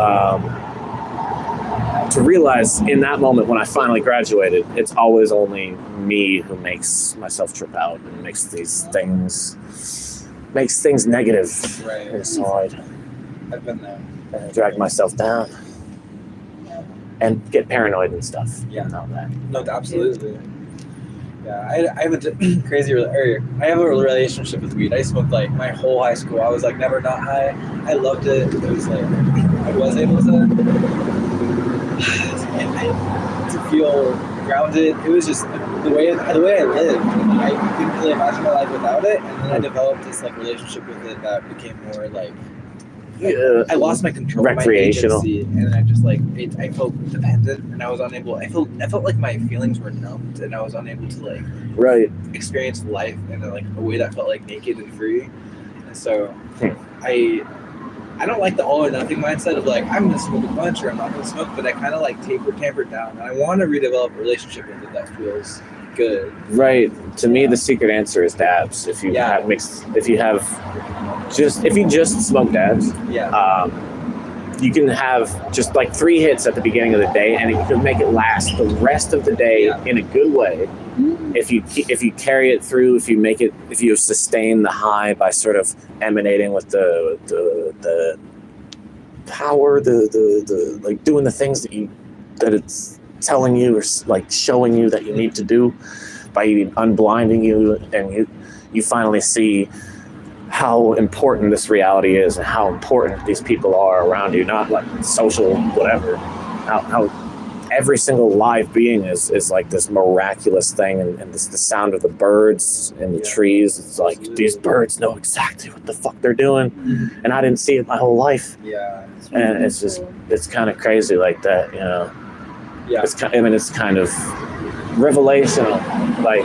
realize in that moment when I finally graduated, it's always only me who makes myself trip out and makes things negative inside. I've been there. And drag myself down and get paranoid and stuff. Yeah. And all that. No, absolutely. Yeah, I have a I have a relationship with weed. I smoked like my whole high school. I was like never not high. I loved it. It was like I was able to feel grounded. It was just the way I lived. I couldn't really imagine my life without it. And then I developed this like relationship with it that became more like I lost my control, recreational, my agency, and I just like I felt dependent, and I was unable. I felt like my feelings were numbed, and I was unable to like experience life in a way that felt like naked and free. And so I don't like the all or nothing mindset of like I'm gonna smoke a bunch or I'm not gonna smoke, but I kind of like tampered down, and I want to redevelop a relationship with it that feels good. Right. To me, the secret answer is dabs. If you just smoke dabs, you can have just like 3 hits at the beginning of the day, and you can make it last the rest of the day in a good way. If you carry it through, if you sustain the high by sort of emanating with the power, the like doing the things that it's telling you or like showing you that you need to do, by unblinding you, and you finally see how important this reality is and how important these people are around you, not like social whatever, how every single live being is like this miraculous thing, and the sound of the birds in the trees, it's like these birds know exactly what the fuck they're doing, and I didn't see it my whole life. And it's just it's kind of crazy like that, you know. It's kind of revelational, like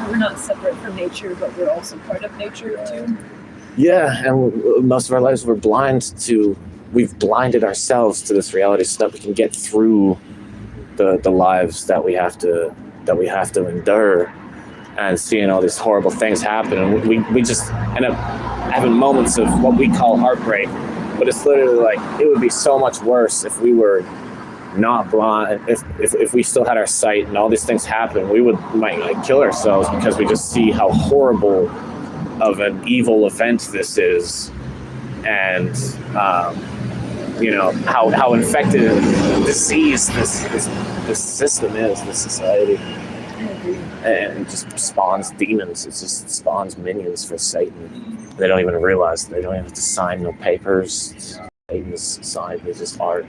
we're not separate from nature, but we're also part of nature too. Yeah, and most of our lives we've blinded ourselves to this reality so that we can get through the lives that we have to endure, and seeing all these horrible things happen, and we just end up having moments of what we call heartbreak, but it's literally like it would be so much worse if we were not blind, if we still had our sight and all these things happen, we might like kill ourselves because we just see how horrible of an evil event this is, and you know how infected and diseased this system is, this society, and it just spawns demons. It just spawns minions for Satan. They don't even realize they don't even have to sign no papers. Satan's side, they just are.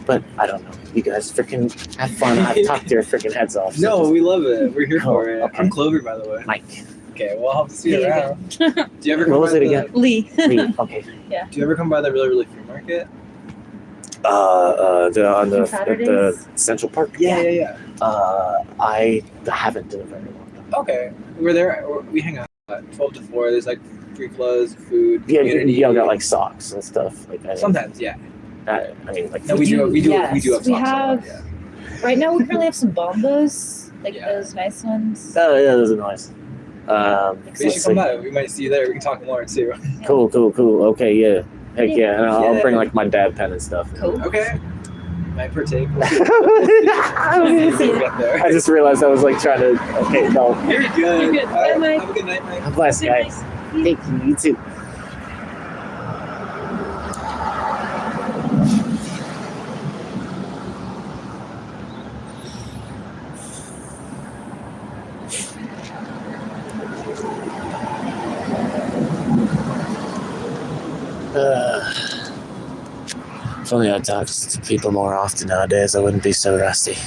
But I don't know. You guys freaking have fun. I've talked your freaking heads off. So no, we love it. We're here for it. Okay. I'm Clover, by the way. Mike. Okay, well, I'll have to see you around. Do you ever come what was by it again? Lee. Okay. Yeah. Do you ever come by the really, really free market? At the Central Park. Yeah. I haven't in a very long time. Okay, we're there. We hang out at 12 to 4. There's like free clothes, food. Yeah, y'all got like socks and stuff like that. Sometimes, yeah. I mean, like no, we do have socks. We have. Right now, we currently have some bombos, like those nice ones. Oh yeah, those are nice. You should come by. We might see you there. We can talk more too. Cool. Okay, yeah. Heck yeah, and I'll bring like my dad pen and stuff. Cool. Okay. Might partake. I just realized I was like trying to. Okay, no. You're good. You're good. Bye, Mike. Have a good night, Mike. I'm blessed, guys. Thank you. You too. If only I talked to people more often nowadays, I wouldn't be so rusty.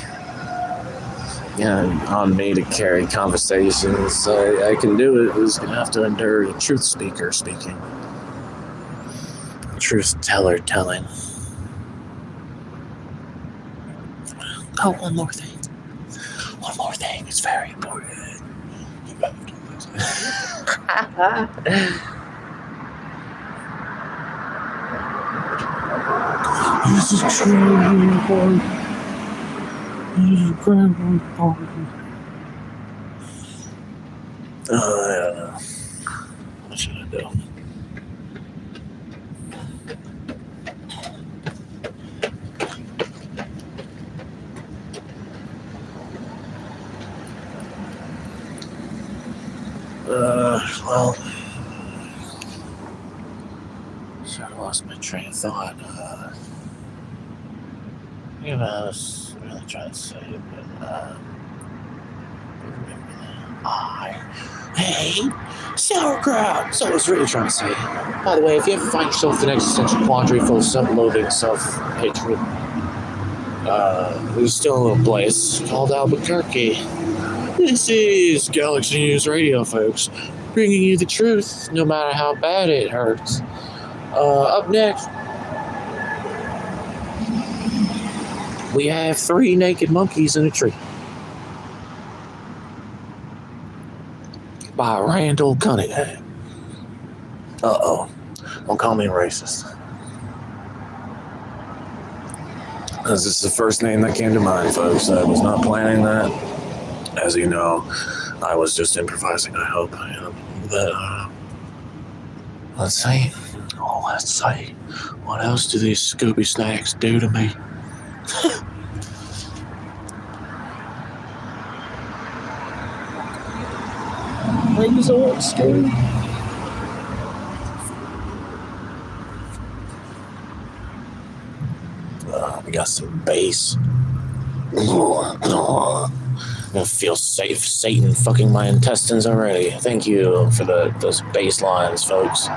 On me to carry conversations. I can do it. Who's gonna have to endure a truth speaker speaking, a truth teller telling. Oh, one more thing. It's very important. This is extremely important. This is incredibly important. I don't know. What should I do? Well, sort of lost my train of thought. I was really trying to say it, but I hate sauerkraut. So I was really trying to say. By the way, if you ever find yourself in an existential quandary full of self-loathing, self-hatred, there's still a place called Albuquerque. This is Galaxy News Radio, folks, bringing you the truth, no matter how bad it hurts. Up next, we have 3 naked monkeys in a tree by Randall Cunningham. Uh-oh. Don't call me racist. This is the first name that came to mind, folks. I was not planning that. As you know, I was just improvising, I hope. Let's see. Oh, let's see. What else do these Scooby Snacks do to me? Rings on Scooby. We got some bass. I feel safe. Satan fucking my intestines already. Thank you for those bass lines, folks.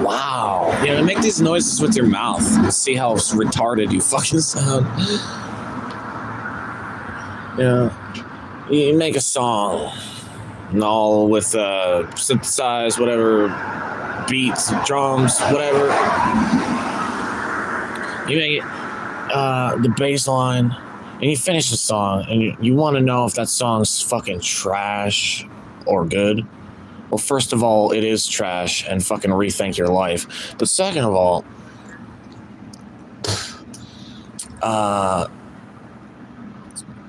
Wow. Yeah, make these noises with your mouth and see how retarded you fucking sound. Yeah. You make a song, and all with synthesized whatever beats, drums, whatever. You make it the bass line, and you finish the song, and you want to know if that song's fucking trash or good. Well, first of all, it is trash, and fucking rethink your life. But second of all,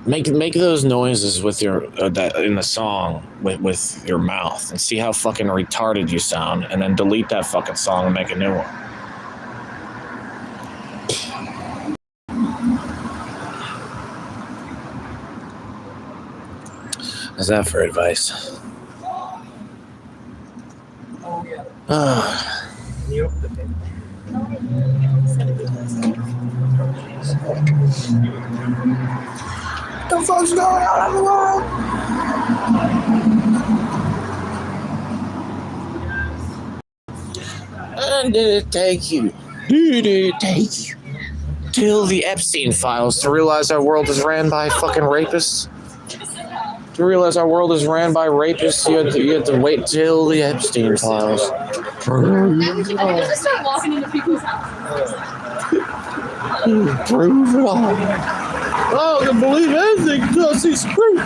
Make those noises with your that in the song with your mouth and see how fucking retarded you sound, and then delete that fucking song and make a new one. How's that for advice? What the fuck's going on in the world? And did it take you till the Epstein files to realize our world is ran by fucking rapists? To realize our world is ran by rapists, you had to wait till the Epstein files. I just start walking into people's houses. Prove it all. Oh, I can believe anything because he's proof.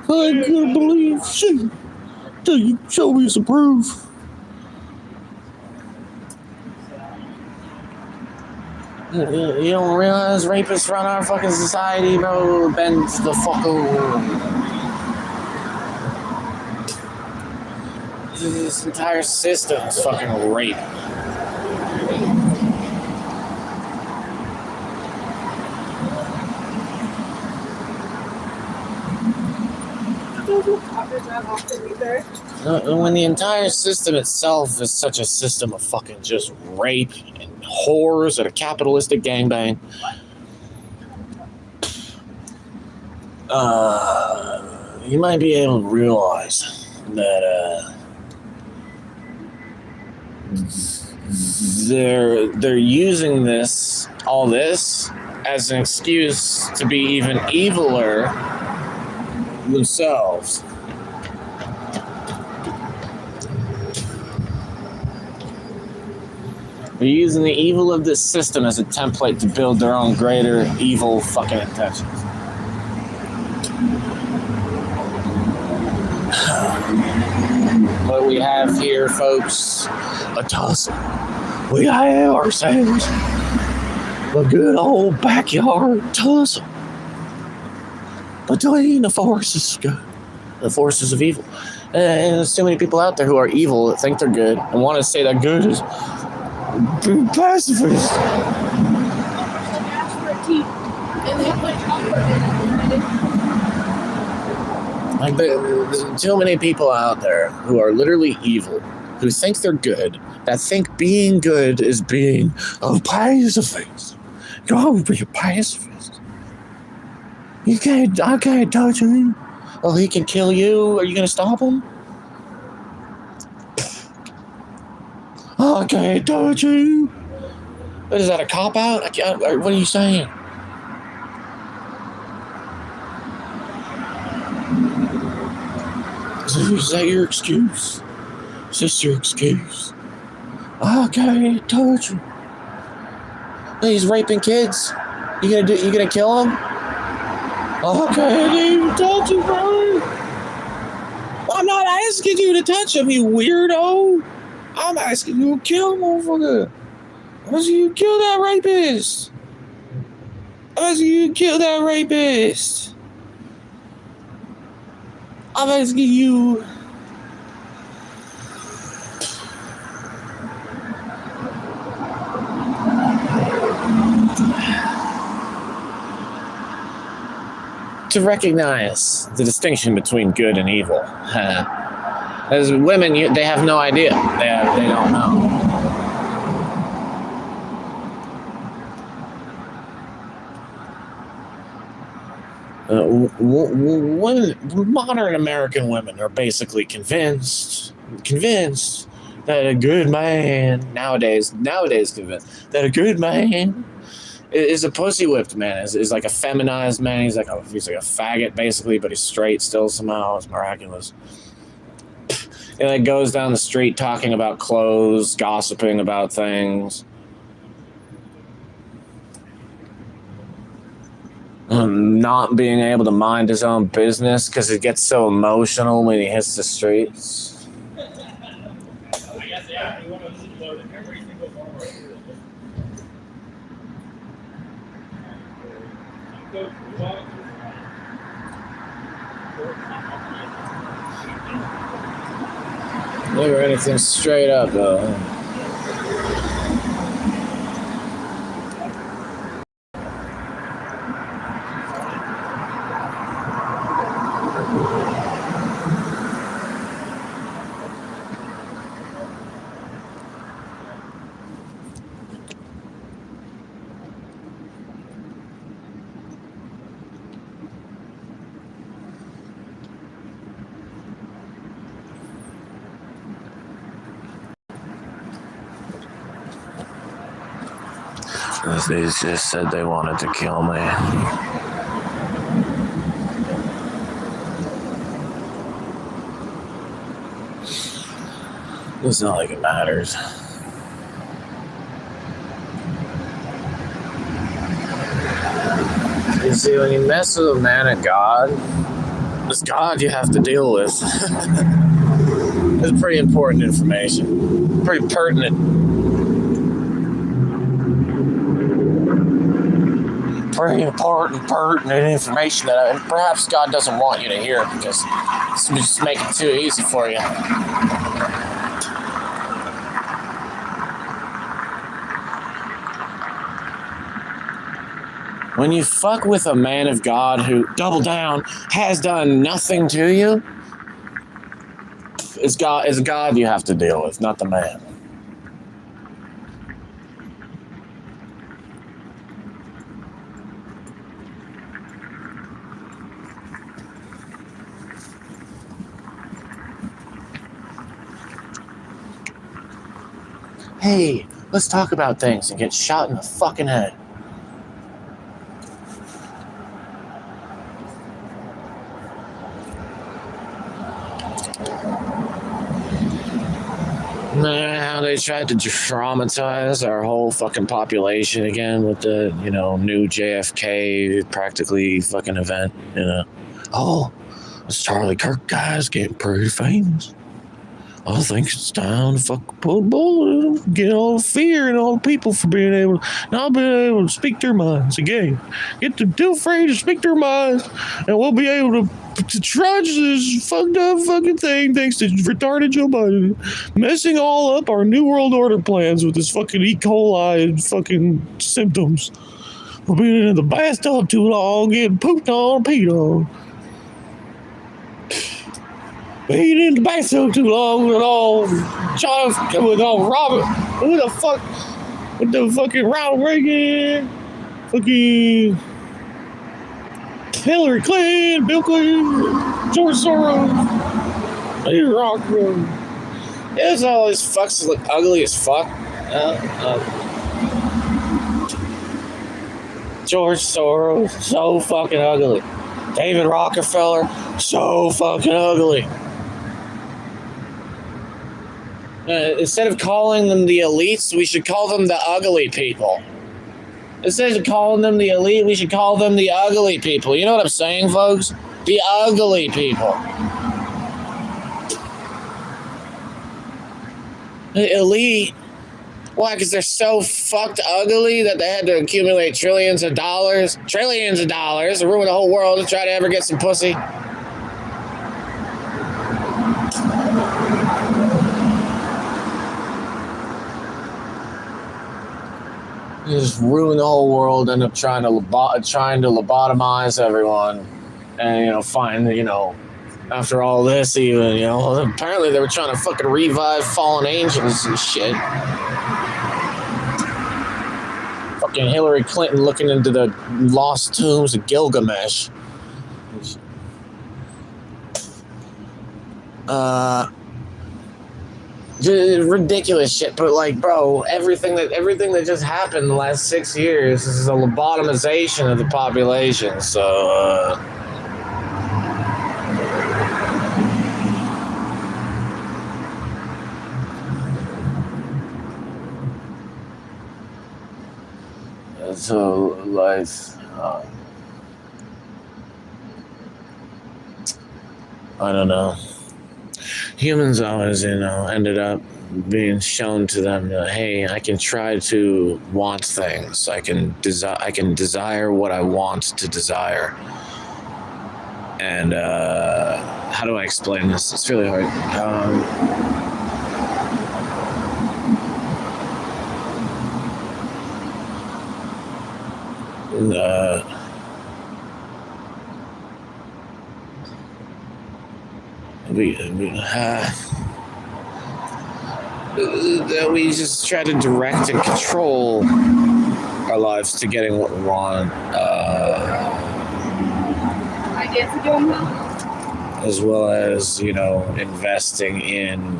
I couldn't believe shit till you show me some proof. You don't realize rapists run our fucking society, bro? Bend the fuck over. This entire system is fucking rape. When the entire system itself is such a system of fucking just rape and whores and a capitalistic gangbang, you might be able to realize that they're using all this as an excuse to be even eviler themselves. They're using the evil of this system as a template to build their own greater evil fucking intentions. What we have here, folks, a tussle. We have ourselves a good old backyard tussle between the forces of good, the forces of evil. And there's too many people out there who are evil that think they're good and want to say that good is Be pacifist. Like, there's too many people out there who are literally evil, who think they're good, that think being good is being a pacifist. Go be a pacifist. I can't touch him. Oh, he can kill you. Are you gonna stop him? I can't touch you. What is that, a cop out? What are you saying? Is that your excuse? Is this your excuse? I can't touch him. He's raping kids. You gonna kill him? I can't even touch him, bro. I'm not asking you to touch him, you weirdo. I'm asking you to kill him, motherfucker. I'm asking you to kill that rapist. I'm asking you to kill that rapist. I'm asking you. To recognize the distinction between good and evil. As women, they have no idea. They don't know. Modern American women are basically convinced that a good man nowadays convinced that a good man is a pussy whipped man, is like a feminized man. He's like a faggot basically, but he's straight still somehow. It's miraculous. And it goes down the street talking about clothes, gossiping about things. Not being able to mind his own business because he gets so emotional when he hits the streets. I guess, yeah, we want to load every single farmer. Never anything straight up, though. They just said they wanted to kill me. It's not like it matters. You see, when you mess with a man of God, this God you have to deal with. It's pretty important information. Pretty pertinent. Pretty important, pertinent information that perhaps God doesn't want you to hear because it's just making it too easy for you. When you fuck with a man of God who, double down, has done nothing to you, it's God you have to deal with, not the man. Hey, let's talk about things and get shot in the fucking head. Now they tried to traumatize our whole fucking population again with the, new JFK practically fucking event, Oh, this Charlie Kirk guy's getting pretty famous. I think it's time to fucking pull the bullet, get all the fear and all the people for being able to not being able to speak their minds again. Get them too afraid to speak their minds, and we'll be able to trudge this fucked up fucking thing thanks to retarded Joe Biden messing all up our New World Order plans with this fucking E. coli fucking symptoms. For being in the bathtub too long, getting pooped on, peed on. Being in the bathtub too long with all John, with all Robert, who the fuck, with the fucking Ronald Reagan, fucking Hillary Clinton, Bill Clinton, George Soros, Peter Rockwood. There's all these fucks that look ugly as fuck. George Soros, so fucking ugly. David Rockefeller, so fucking ugly. Instead of calling them the elites, we should call them the ugly people. Instead of calling them the elite, we should call them the ugly people. You know what I'm saying, folks? The ugly people. The elite. Why? Because they're so fucked ugly that they had to accumulate trillions of dollars to ruin the whole world to try to ever get some pussy. You just ruin the whole world, end up trying to lobotomize everyone, and find after all this, even apparently they were trying to fucking revive fallen angels and shit. Fucking Hillary Clinton looking into the lost tombs of Gilgamesh. Ridiculous shit, but bro, everything that just happened in the last 6 years is a lobotomization of the population. So life. I don't know. Humans always, ended up being shown to them that, hey, I can try to want things. I can desire what I want to desire. And how do I explain this? It's really hard. We just try to direct and control our lives to getting what we want, as well as investing in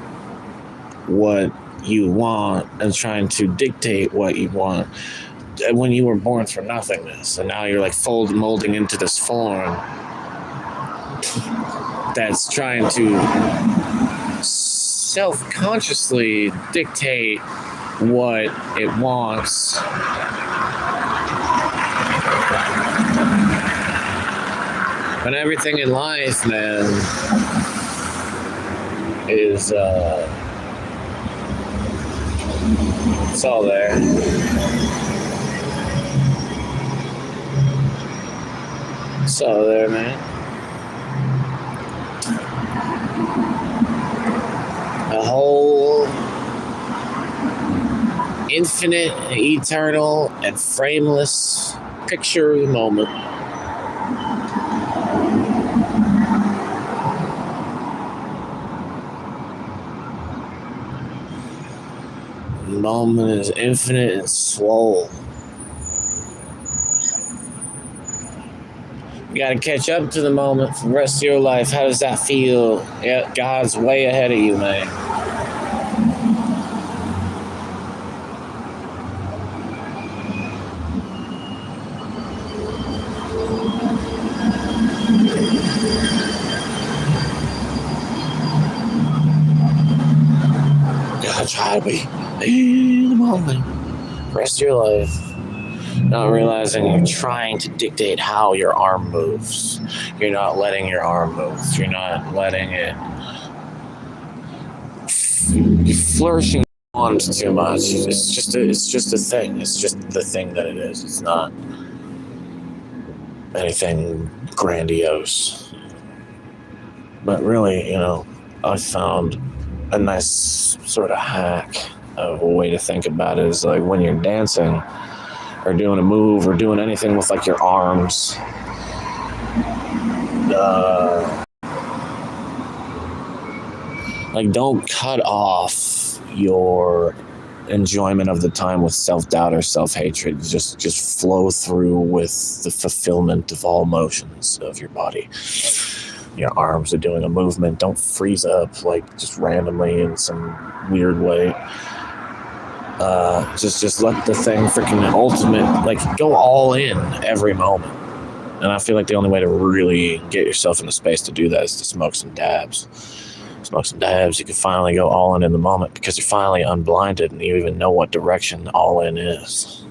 what you want and trying to dictate what you want. When you were born from nothingness, and now you're molding into this form that's trying to self-consciously dictate what it wants. But everything in life, man, is it's all there. It's all there, man. A whole infinite, eternal, and frameless picture of the moment. The moment is infinite and swole. You gotta catch up to the moment for the rest of your life. How does that feel? Yeah, God's way ahead of you, man. You gotta try to be in the moment for the rest of your life. Not realizing you're trying to dictate how your arm moves. You're not letting your arm move. You're not letting it flourishing arms too much. It's just a thing. It's just the thing that it is. It's not anything grandiose. But really, I found a nice sort of hack of a way to think about it is like when you're dancing or doing a move or doing anything with like your arms, like don't cut off your enjoyment of the time with self-doubt or self-hatred. Just flow through with the fulfillment of all motions of your body. Your arms are doing a movement. Don't freeze up like just randomly in some weird way. Just let the thing freaking ultimate, like go all in every moment. And I feel like the only way to really get yourself in the space to do that is to smoke some dabs. Smoke some dabs, you can finally go all in the moment because you're finally unblinded and you even know what direction all in is.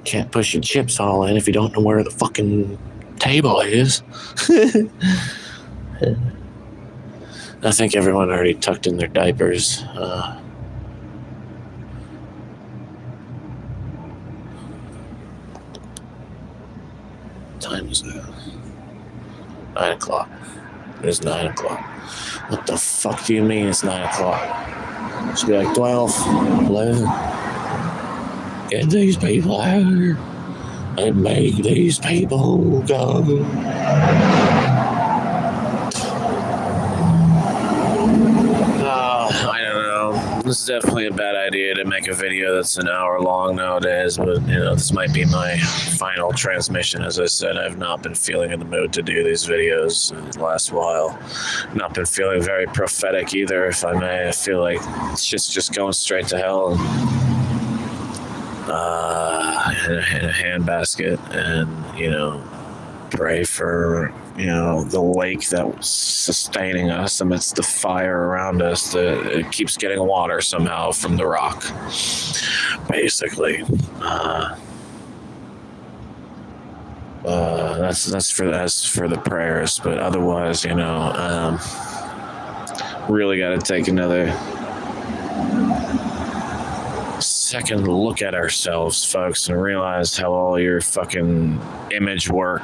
Can't push your chips all in if you don't know where the fucking table is. I think everyone already tucked in their diapers. Time is 9 o'clock. It is 9 o'clock. What the fuck do you mean it's 9 o'clock? It should be like 12, 11. Get these people out and make these people go. I don't know. This is definitely a bad idea to make a video that's an hour long nowadays, but this might be my final transmission. As I said, I've not been feeling in the mood to do these videos in the last while. Not been feeling very prophetic either, if I may. I feel like shit's just going straight to hell in a handbasket, and pray for the lake that's sustaining us amidst the fire around us, that it keeps getting water somehow from the rock, basically. That's for the prayers, but otherwise, really got to take another second look at ourselves, folks, and realize how all your fucking image work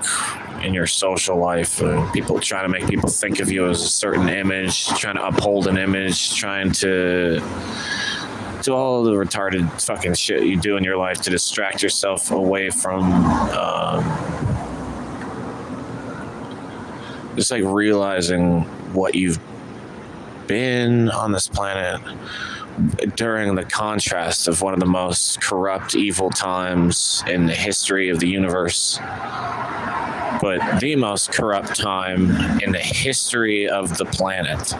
in your social life, people trying to make people think of you as a certain image, trying to uphold an image, trying to do all the retarded fucking shit you do in your life to distract yourself away from just like realizing what you've been on this planet during the contrast of one of the most corrupt, evil times in the history of the universe, but the most corrupt time in the history of the planet.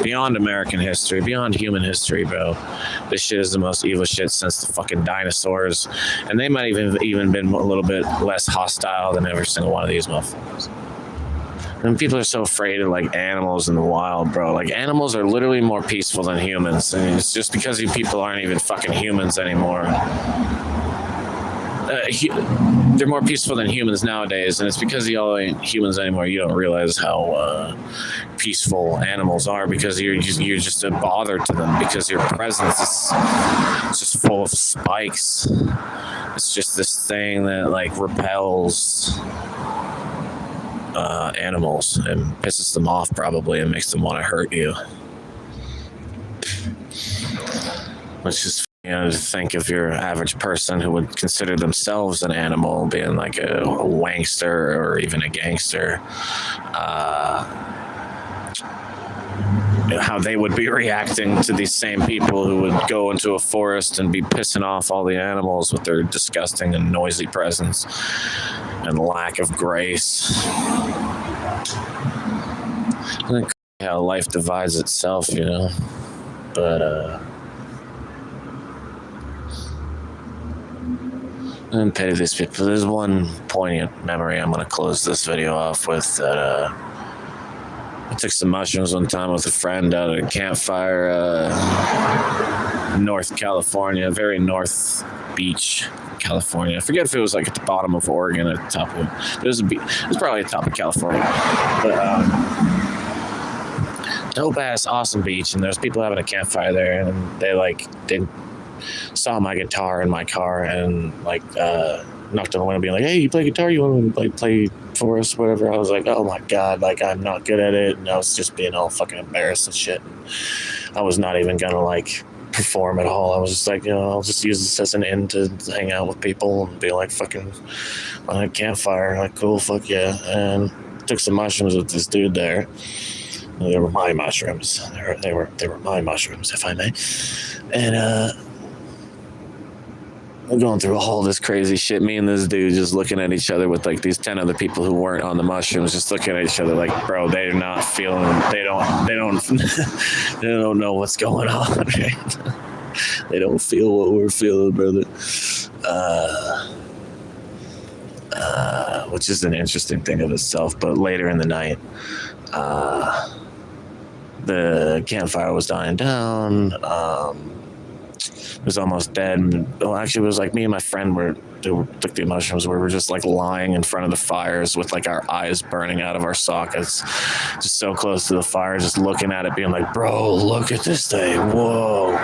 Beyond American history, beyond human history, bro. This shit is the most evil shit since the fucking dinosaurs. And they might even been a little bit less hostile than every single one of these motherfuckers. And people are so afraid of like animals in the wild, bro. Like animals are literally more peaceful than humans. And it's just because you people aren't even fucking humans anymore. They're more peaceful than humans nowadays, and it's because y'all ain't humans anymore. You don't realize how peaceful animals are because you're just a bother to them because your presence is just full of spikes. It's just this thing that like repels animals and pisses them off probably and makes them want to hurt you. Which is to think of your average person who would consider themselves an animal being like a wankster or even a gangster, how they would be reacting to these same people who would go into a forest and be pissing off all the animals with their disgusting and noisy presence and lack of grace. I think how life divides itself, but and pity these people. There's one poignant memory I'm going to close this video off with that I took some mushrooms one time with a friend out at a campfire, North California, very north beach, California. I forget if it was like at the bottom of Oregon or at the top of it. Was probably at the top of California. But dope ass, awesome beach, and there's people having a campfire there, and they saw my guitar in my car and knocked on the window being like, hey, you play guitar, you want to play for us, whatever. I was like, oh my god, like I'm not good at it, and I was just being all fucking embarrassed and shit. I was not even gonna like perform at all. I was just like, I'll just use this as an end to hang out with people and be like fucking on a campfire, like cool, fuck yeah. And took some mushrooms with this dude there. They were my mushrooms. They were my mushrooms, if I may. And we're going through all this crazy shit. Me and this dude just looking at each other with like these 10 other people who weren't on the mushrooms, just looking at each other like, bro, they're not feeling. They don't they don't know what's going on. Right? They don't feel what we're feeling, brother. Which is an interesting thing of itself. But later in the night, the campfire was dying down. It was almost dead. Well, actually, it was like me and my friend took the mushrooms. We were just like lying in front of the fires with like our eyes burning out of our sockets, just so close to the fire, just looking at it, being like, "Bro, look at this thing! Whoa!"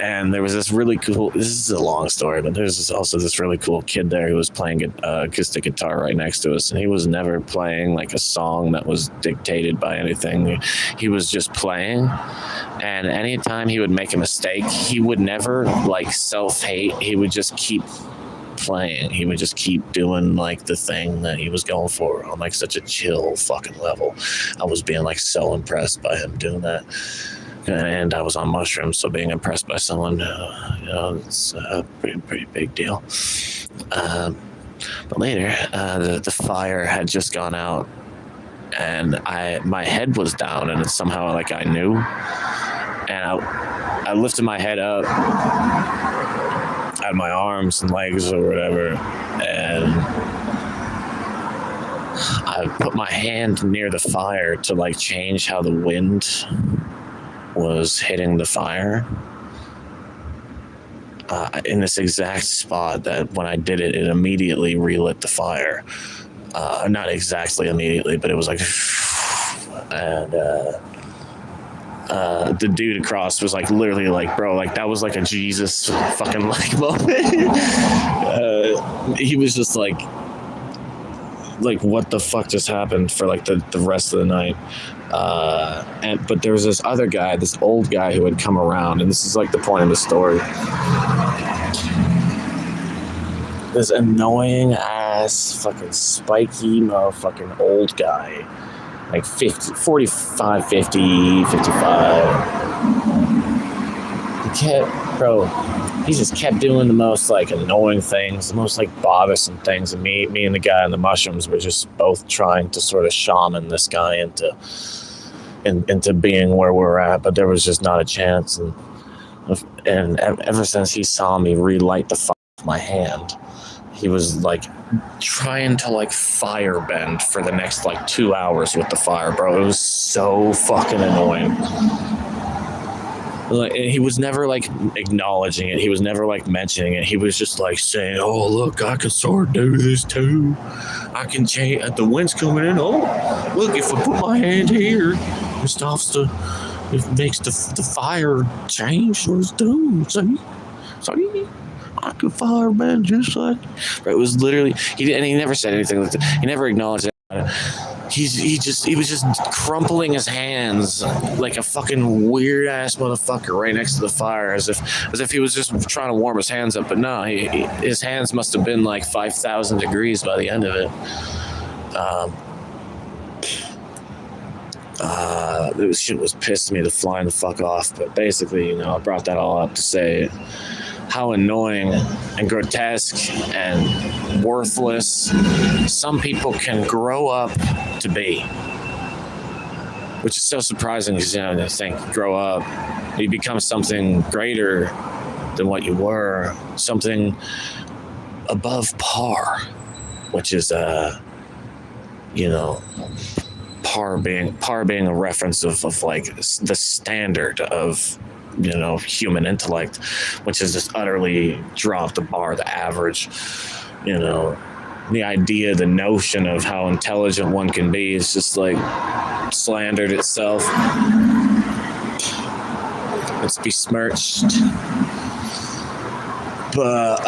And there was this really cool. This is a long story, but there's also this really cool kid there who was playing acoustic guitar right next to us, and he was never playing like a song that was dictated by anything. He was just playing, and anytime he would make a mistake, he would never like self-hate. He would just keep playing. He would just keep doing like the thing that he was going for on like such a chill fucking level. I was being like so impressed by him doing that. And I was on mushrooms, so being impressed by someone, it's a pretty big deal. But later, the fire had just gone out, and my head was down, and it's somehow like I knew, and I lifted my head up, had my arms and legs or whatever, and I put my hand near the fire to like change how the wind was hitting the fire in this exact spot that when I did it, it immediately relit the fire. Not exactly immediately, but it was like, and the dude across was like literally like, bro, like that was like a Jesus fucking like moment. He was just like what the fuck just happened for like the rest of the night. But there was this other guy, this old guy who had come around, and this is like the point of the story. This annoying ass fucking spiky motherfucking old guy, like 45, 50, 55. He just kept doing the most like annoying things, the most like bothersome things, and me and the guy on the mushrooms were just both trying to sort of shaman this guy into being where we're at, but there was just not a chance. And ever since he saw me relight the fire with my hand, he was like trying to like fire bend for the next like 2 hours with the fire, bro. It was so fucking annoying. Like, he was never like acknowledging it. He was never like mentioning it. He was just like saying, "Oh, look, I can sort of do this too. I can change. The wind's coming in. Oh, look, if I put my hand here, it makes the fire change what it's doing. See, I can fire bend just like." But it was literally he never said anything like that. He never acknowledged it. He was just crumpling his hands like a fucking weird ass motherfucker right next to the fire, as if he was just trying to warm his hands up. But no, his hands must have been like 5,000 degrees by the end of it. This shit was pissing me to flying the fuck off. But basically, I brought that all up to say how annoying and grotesque and worthless some people can grow up to be, which is so surprising because they think grow up, you become something greater than what you were, something above par, which is you know, par being a reference of like the standard of, you know, human intellect, which has just utterly dropped the bar, the average, you know, the idea, the notion of how intelligent one can be is just like slandered itself. It's besmirched. But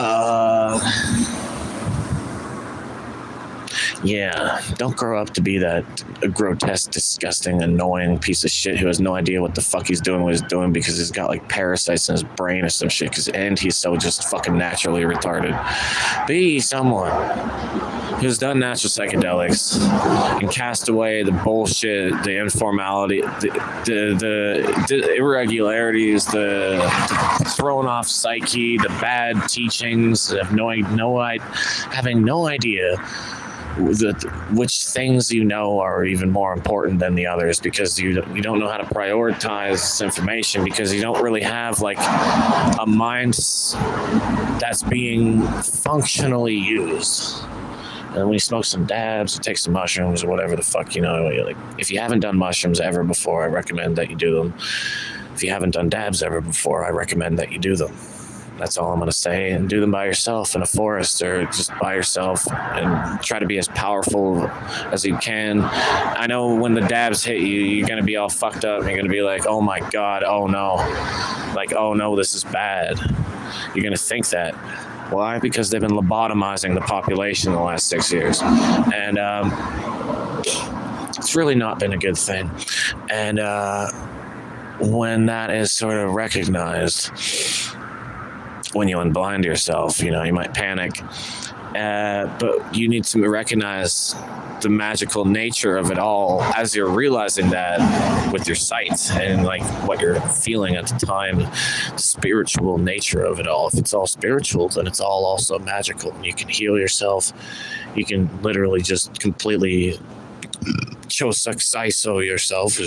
yeah, don't grow up to be that grotesque, disgusting, annoying piece of shit who has no idea what the fuck he's doing, what he's doing, because he's got like parasites in his brain or some shit, and he's so just fucking naturally retarded. Be someone who's done natural psychedelics and cast away the bullshit, the informality, the irregularities, the thrown off psyche, the bad teachings, of having no idea which things you know are even more important than the others, because you don't know how to prioritize this information, because you don't really have like a mind that's being functionally used. And when you smoke some dabs or take some mushrooms or whatever the fuck, you know, like if you haven't done mushrooms ever before, I recommend that you do them. If you haven't done dabs ever before, I recommend that you do them. That's all I'm going to say. And do them by yourself in a forest or just by yourself, and try to be as powerful as you can. I know when the dabs hit you, you're going to be all fucked up. You're going to be like, oh my God, oh no. Like, oh no, this is bad. You're going to think that. Why? Because they've been lobotomizing the population in the last 6 years. And it's really not been a good thing. And when that is sort of recognized, when you unblind yourself, you know, you might panic, but you need to recognize the magical nature of it all as you're realizing that with your sight and like what you're feeling at the time, the spiritual nature of it all. If it's all spiritual, then it's all also magical. You can heal yourself. You can literally just completely chosuksaiso yourself,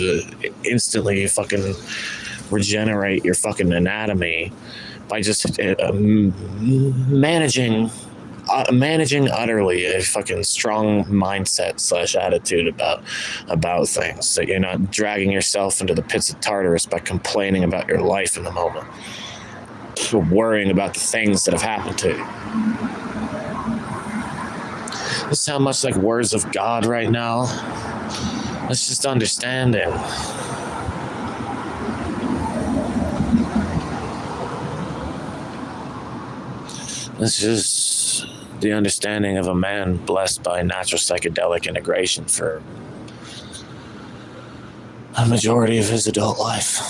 instantly fucking regenerate your fucking anatomy by just managing utterly a fucking strong mindset / attitude about things, so you're not dragging yourself into the pits of Tartarus by complaining about your life in the moment, worrying about the things that have happened to you. This sound much like words of God right now. Let's just understand it. This is the understanding of a man blessed by natural psychedelic integration for a majority of his adult life.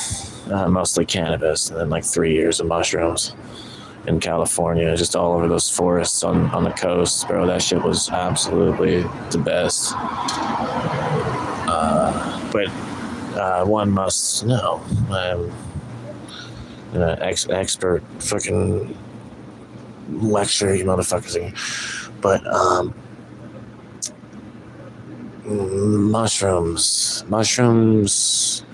Mostly cannabis, and then like 3 years of mushrooms in California, just all over those forests on the coast, bro. That shit was absolutely the best. But one must know, I'm an expert fucking lecture, you motherfuckers. But mushrooms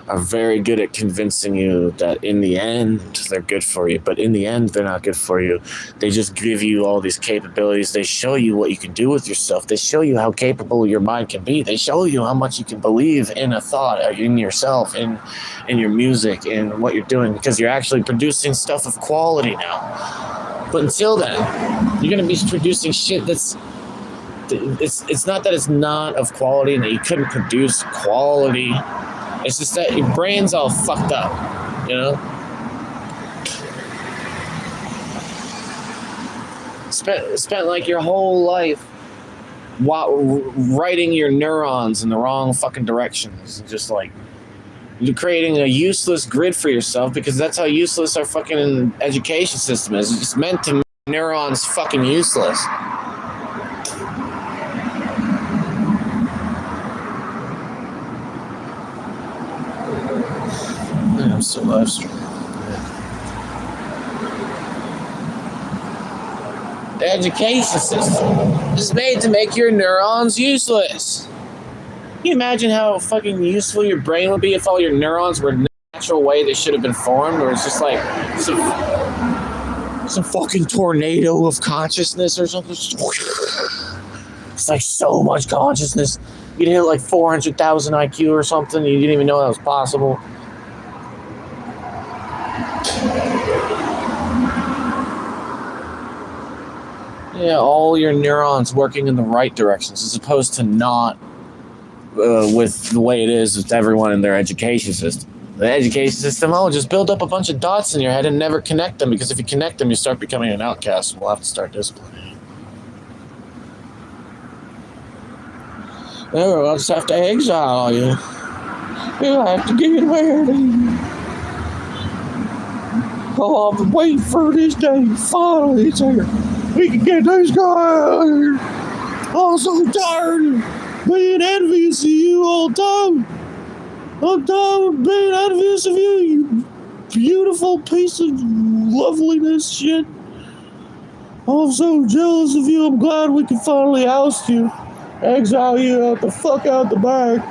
are very good at convincing you that in the end they're good for you, but in the end they're not good for you. They just give you all these capabilities. They show you what you can do with yourself. They show you how capable your mind can be. They show you how much you can believe in a thought, in yourself, in your music, in what you're doing, because you're actually producing stuff of quality now. But until then, you're going to be producing shit that's it's not that it's not of quality and that you couldn't produce quality. It's just that your brain's all fucked up, you know? Spent like your whole life writing your neurons in the wrong fucking directions. Just like you're creating a useless grid for yourself, because that's how useless our fucking education system is. It's meant to make neurons fucking useless. I'm still live streaming. The education system is made to make your neurons useless. Can you imagine how fucking useful your brain would be if all your neurons were the natural way they should have been formed, or it's just like some fucking tornado of consciousness or something? just like so much consciousness. You'd hit like 400,000 IQ or something. You didn't even know that was possible. Yeah, all your neurons working in the right directions as opposed to not with the way it is with everyone in their education system. The education system, just build up a bunch of dots in your head and never connect them, because if you connect them, you start becoming an outcast. We'll have to start disciplining. We'll just have to exile you. We'll have to get ready. Oh, I've been waiting for this day. Finally, it's here. We can get these guys out of here. I'm so tired of being envious of you all the time. I'm tired of being envious of you, you beautiful piece of loveliness shit. I'm so jealous of you. I'm glad we can finally oust you. Exile you out the fuck out the bag.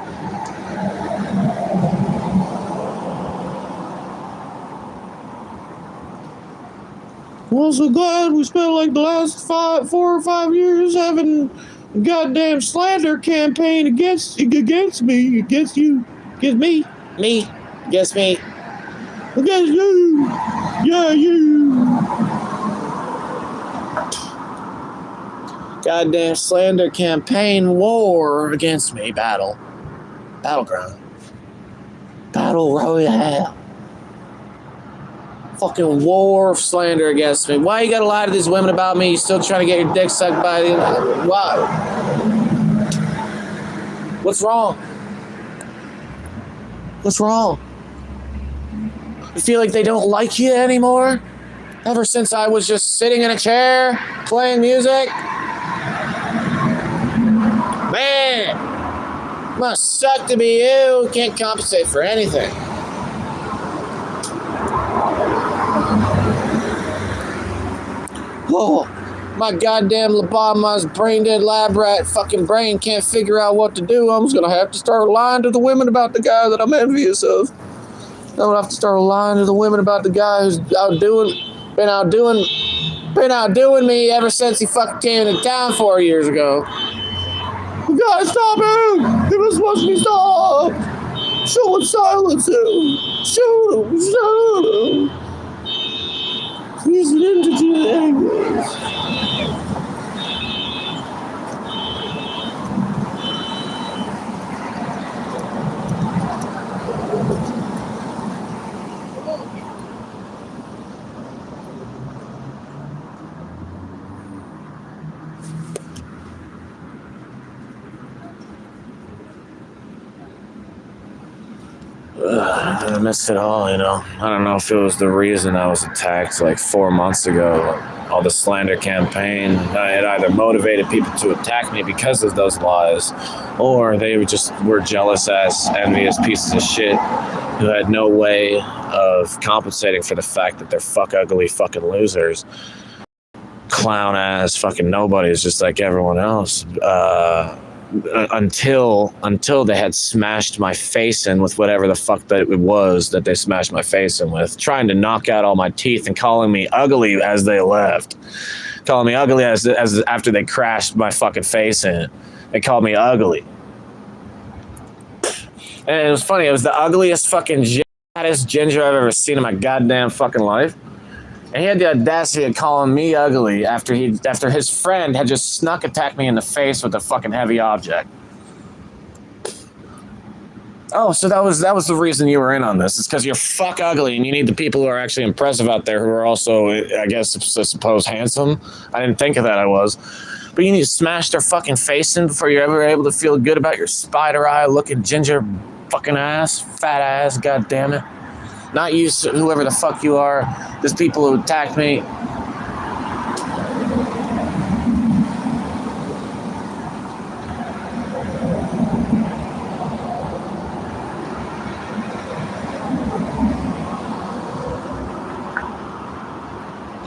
I'm so glad we spent like the last 4 or 5 years having a goddamn slander campaign against me, against you, against me, against you, yeah, you. Goddamn slander campaign war against me, battleground, battle royale. Fucking war of slander against me. Why you gotta lie to these women about me? You still trying to get your dick sucked by them? Why? What's wrong? What's wrong? You feel like they don't like you anymore? Ever since I was just sitting in a chair playing music? Man, must suck to be you. Can't compensate for anything. Oh, my goddamn lobotomized brain dead lab rat fucking brain can't figure out what to do. I'm just gonna have to start lying to the women about the guy that I'm envious of. I'm gonna have to start lying to the women about the guy who's been outdoing me ever since he fucking came into town 4 years ago. You gotta stop him! He was supposed to be stopped! Someone silence him! Shoot him! He's an indigent anyways. I missed it all, I don't know if it was the reason I was attacked like 4 months ago. All the slander campaign, it either motivated people to attack me because of those lies, or they were jealous ass, envious pieces of shit who had no way of compensating for the fact that they're fuck ugly fucking losers. Clown ass fucking nobodies just like everyone else. Until they had smashed my face in with whatever the fuck that it was that they smashed my face in with, trying to knock out all my teeth and calling me ugly as they left, calling me ugly as after they crashed my fucking face in. They called me ugly, and it was funny. It was the ugliest fucking fattest ginger I've ever seen in my goddamn fucking life. And he had the audacity of calling me ugly after his friend had just snuck attacked me in the face with a fucking heavy object. Oh, so that was the reason you were in on this. It's because you're fuck ugly and you need the people who are actually impressive out there who are also, I guess, suppose handsome. I didn't think of that, I was. But you need to smash their fucking face in before you're ever able to feel good about your spider eye looking ginger fucking ass, fat ass, god damn it. Not you, whoever the fuck you are. There's people who attacked me.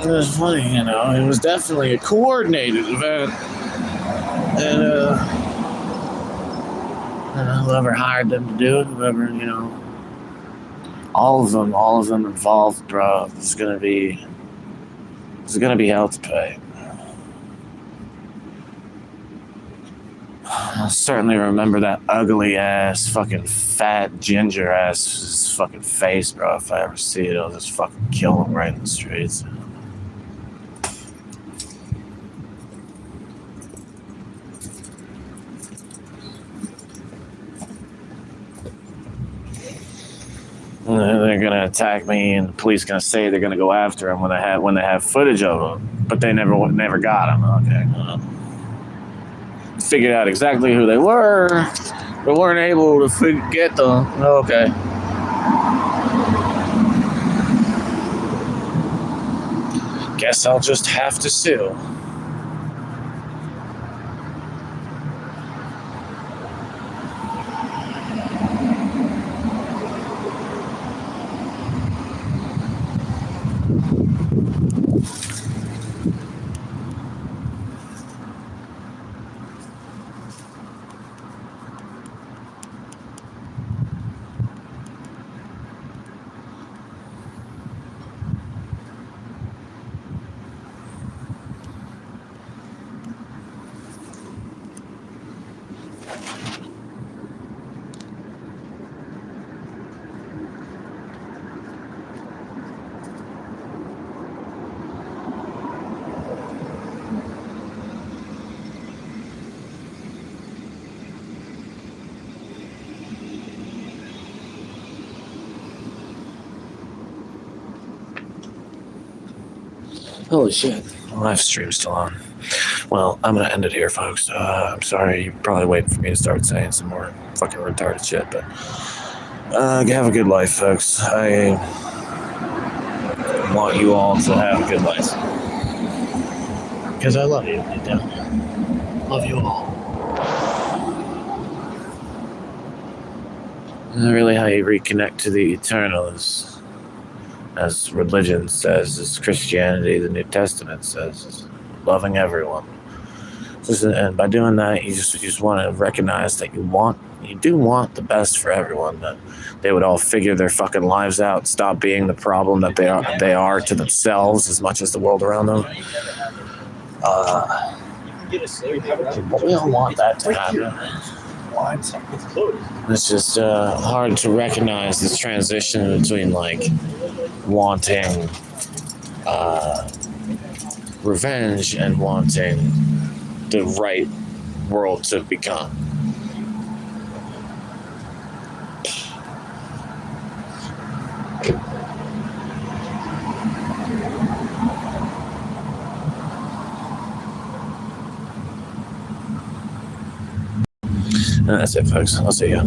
It was funny, it was definitely a coordinated event. And, whoever hired them to do it, whoever, all of them involved, bro. There's gonna be hell to pay. I certainly remember that ugly ass, fucking fat ginger ass fucking face, bro. If I ever see it, I'll just fucking kill him right in the streets. They're gonna attack me, and the police gonna say they're gonna go after him when they have footage of him, but they never got him. Okay, figured out exactly who they were, but weren't able to get them. Okay. Guess I'll just have to sue. Holy shit. The live stream's still on. Well, I'm going to end it here, folks. I'm sorry. You're probably waiting for me to start saying some more fucking retarded shit, but have a good life, folks. I want you all to have a good life. Because I love you. Deep down. Love you all. And really how you reconnect to the eternal is, as religion says, as Christianity, the New Testament says, is loving everyone. And by doing that, you just want to recognize that you do want the best for everyone, that they would all figure their fucking lives out, stop being the problem that they are to themselves as much as the world around them. But we all want that to happen. It's just hard to recognize this transition between like wanting revenge and wanting the right world to become. And that's it, folks. I'll see you.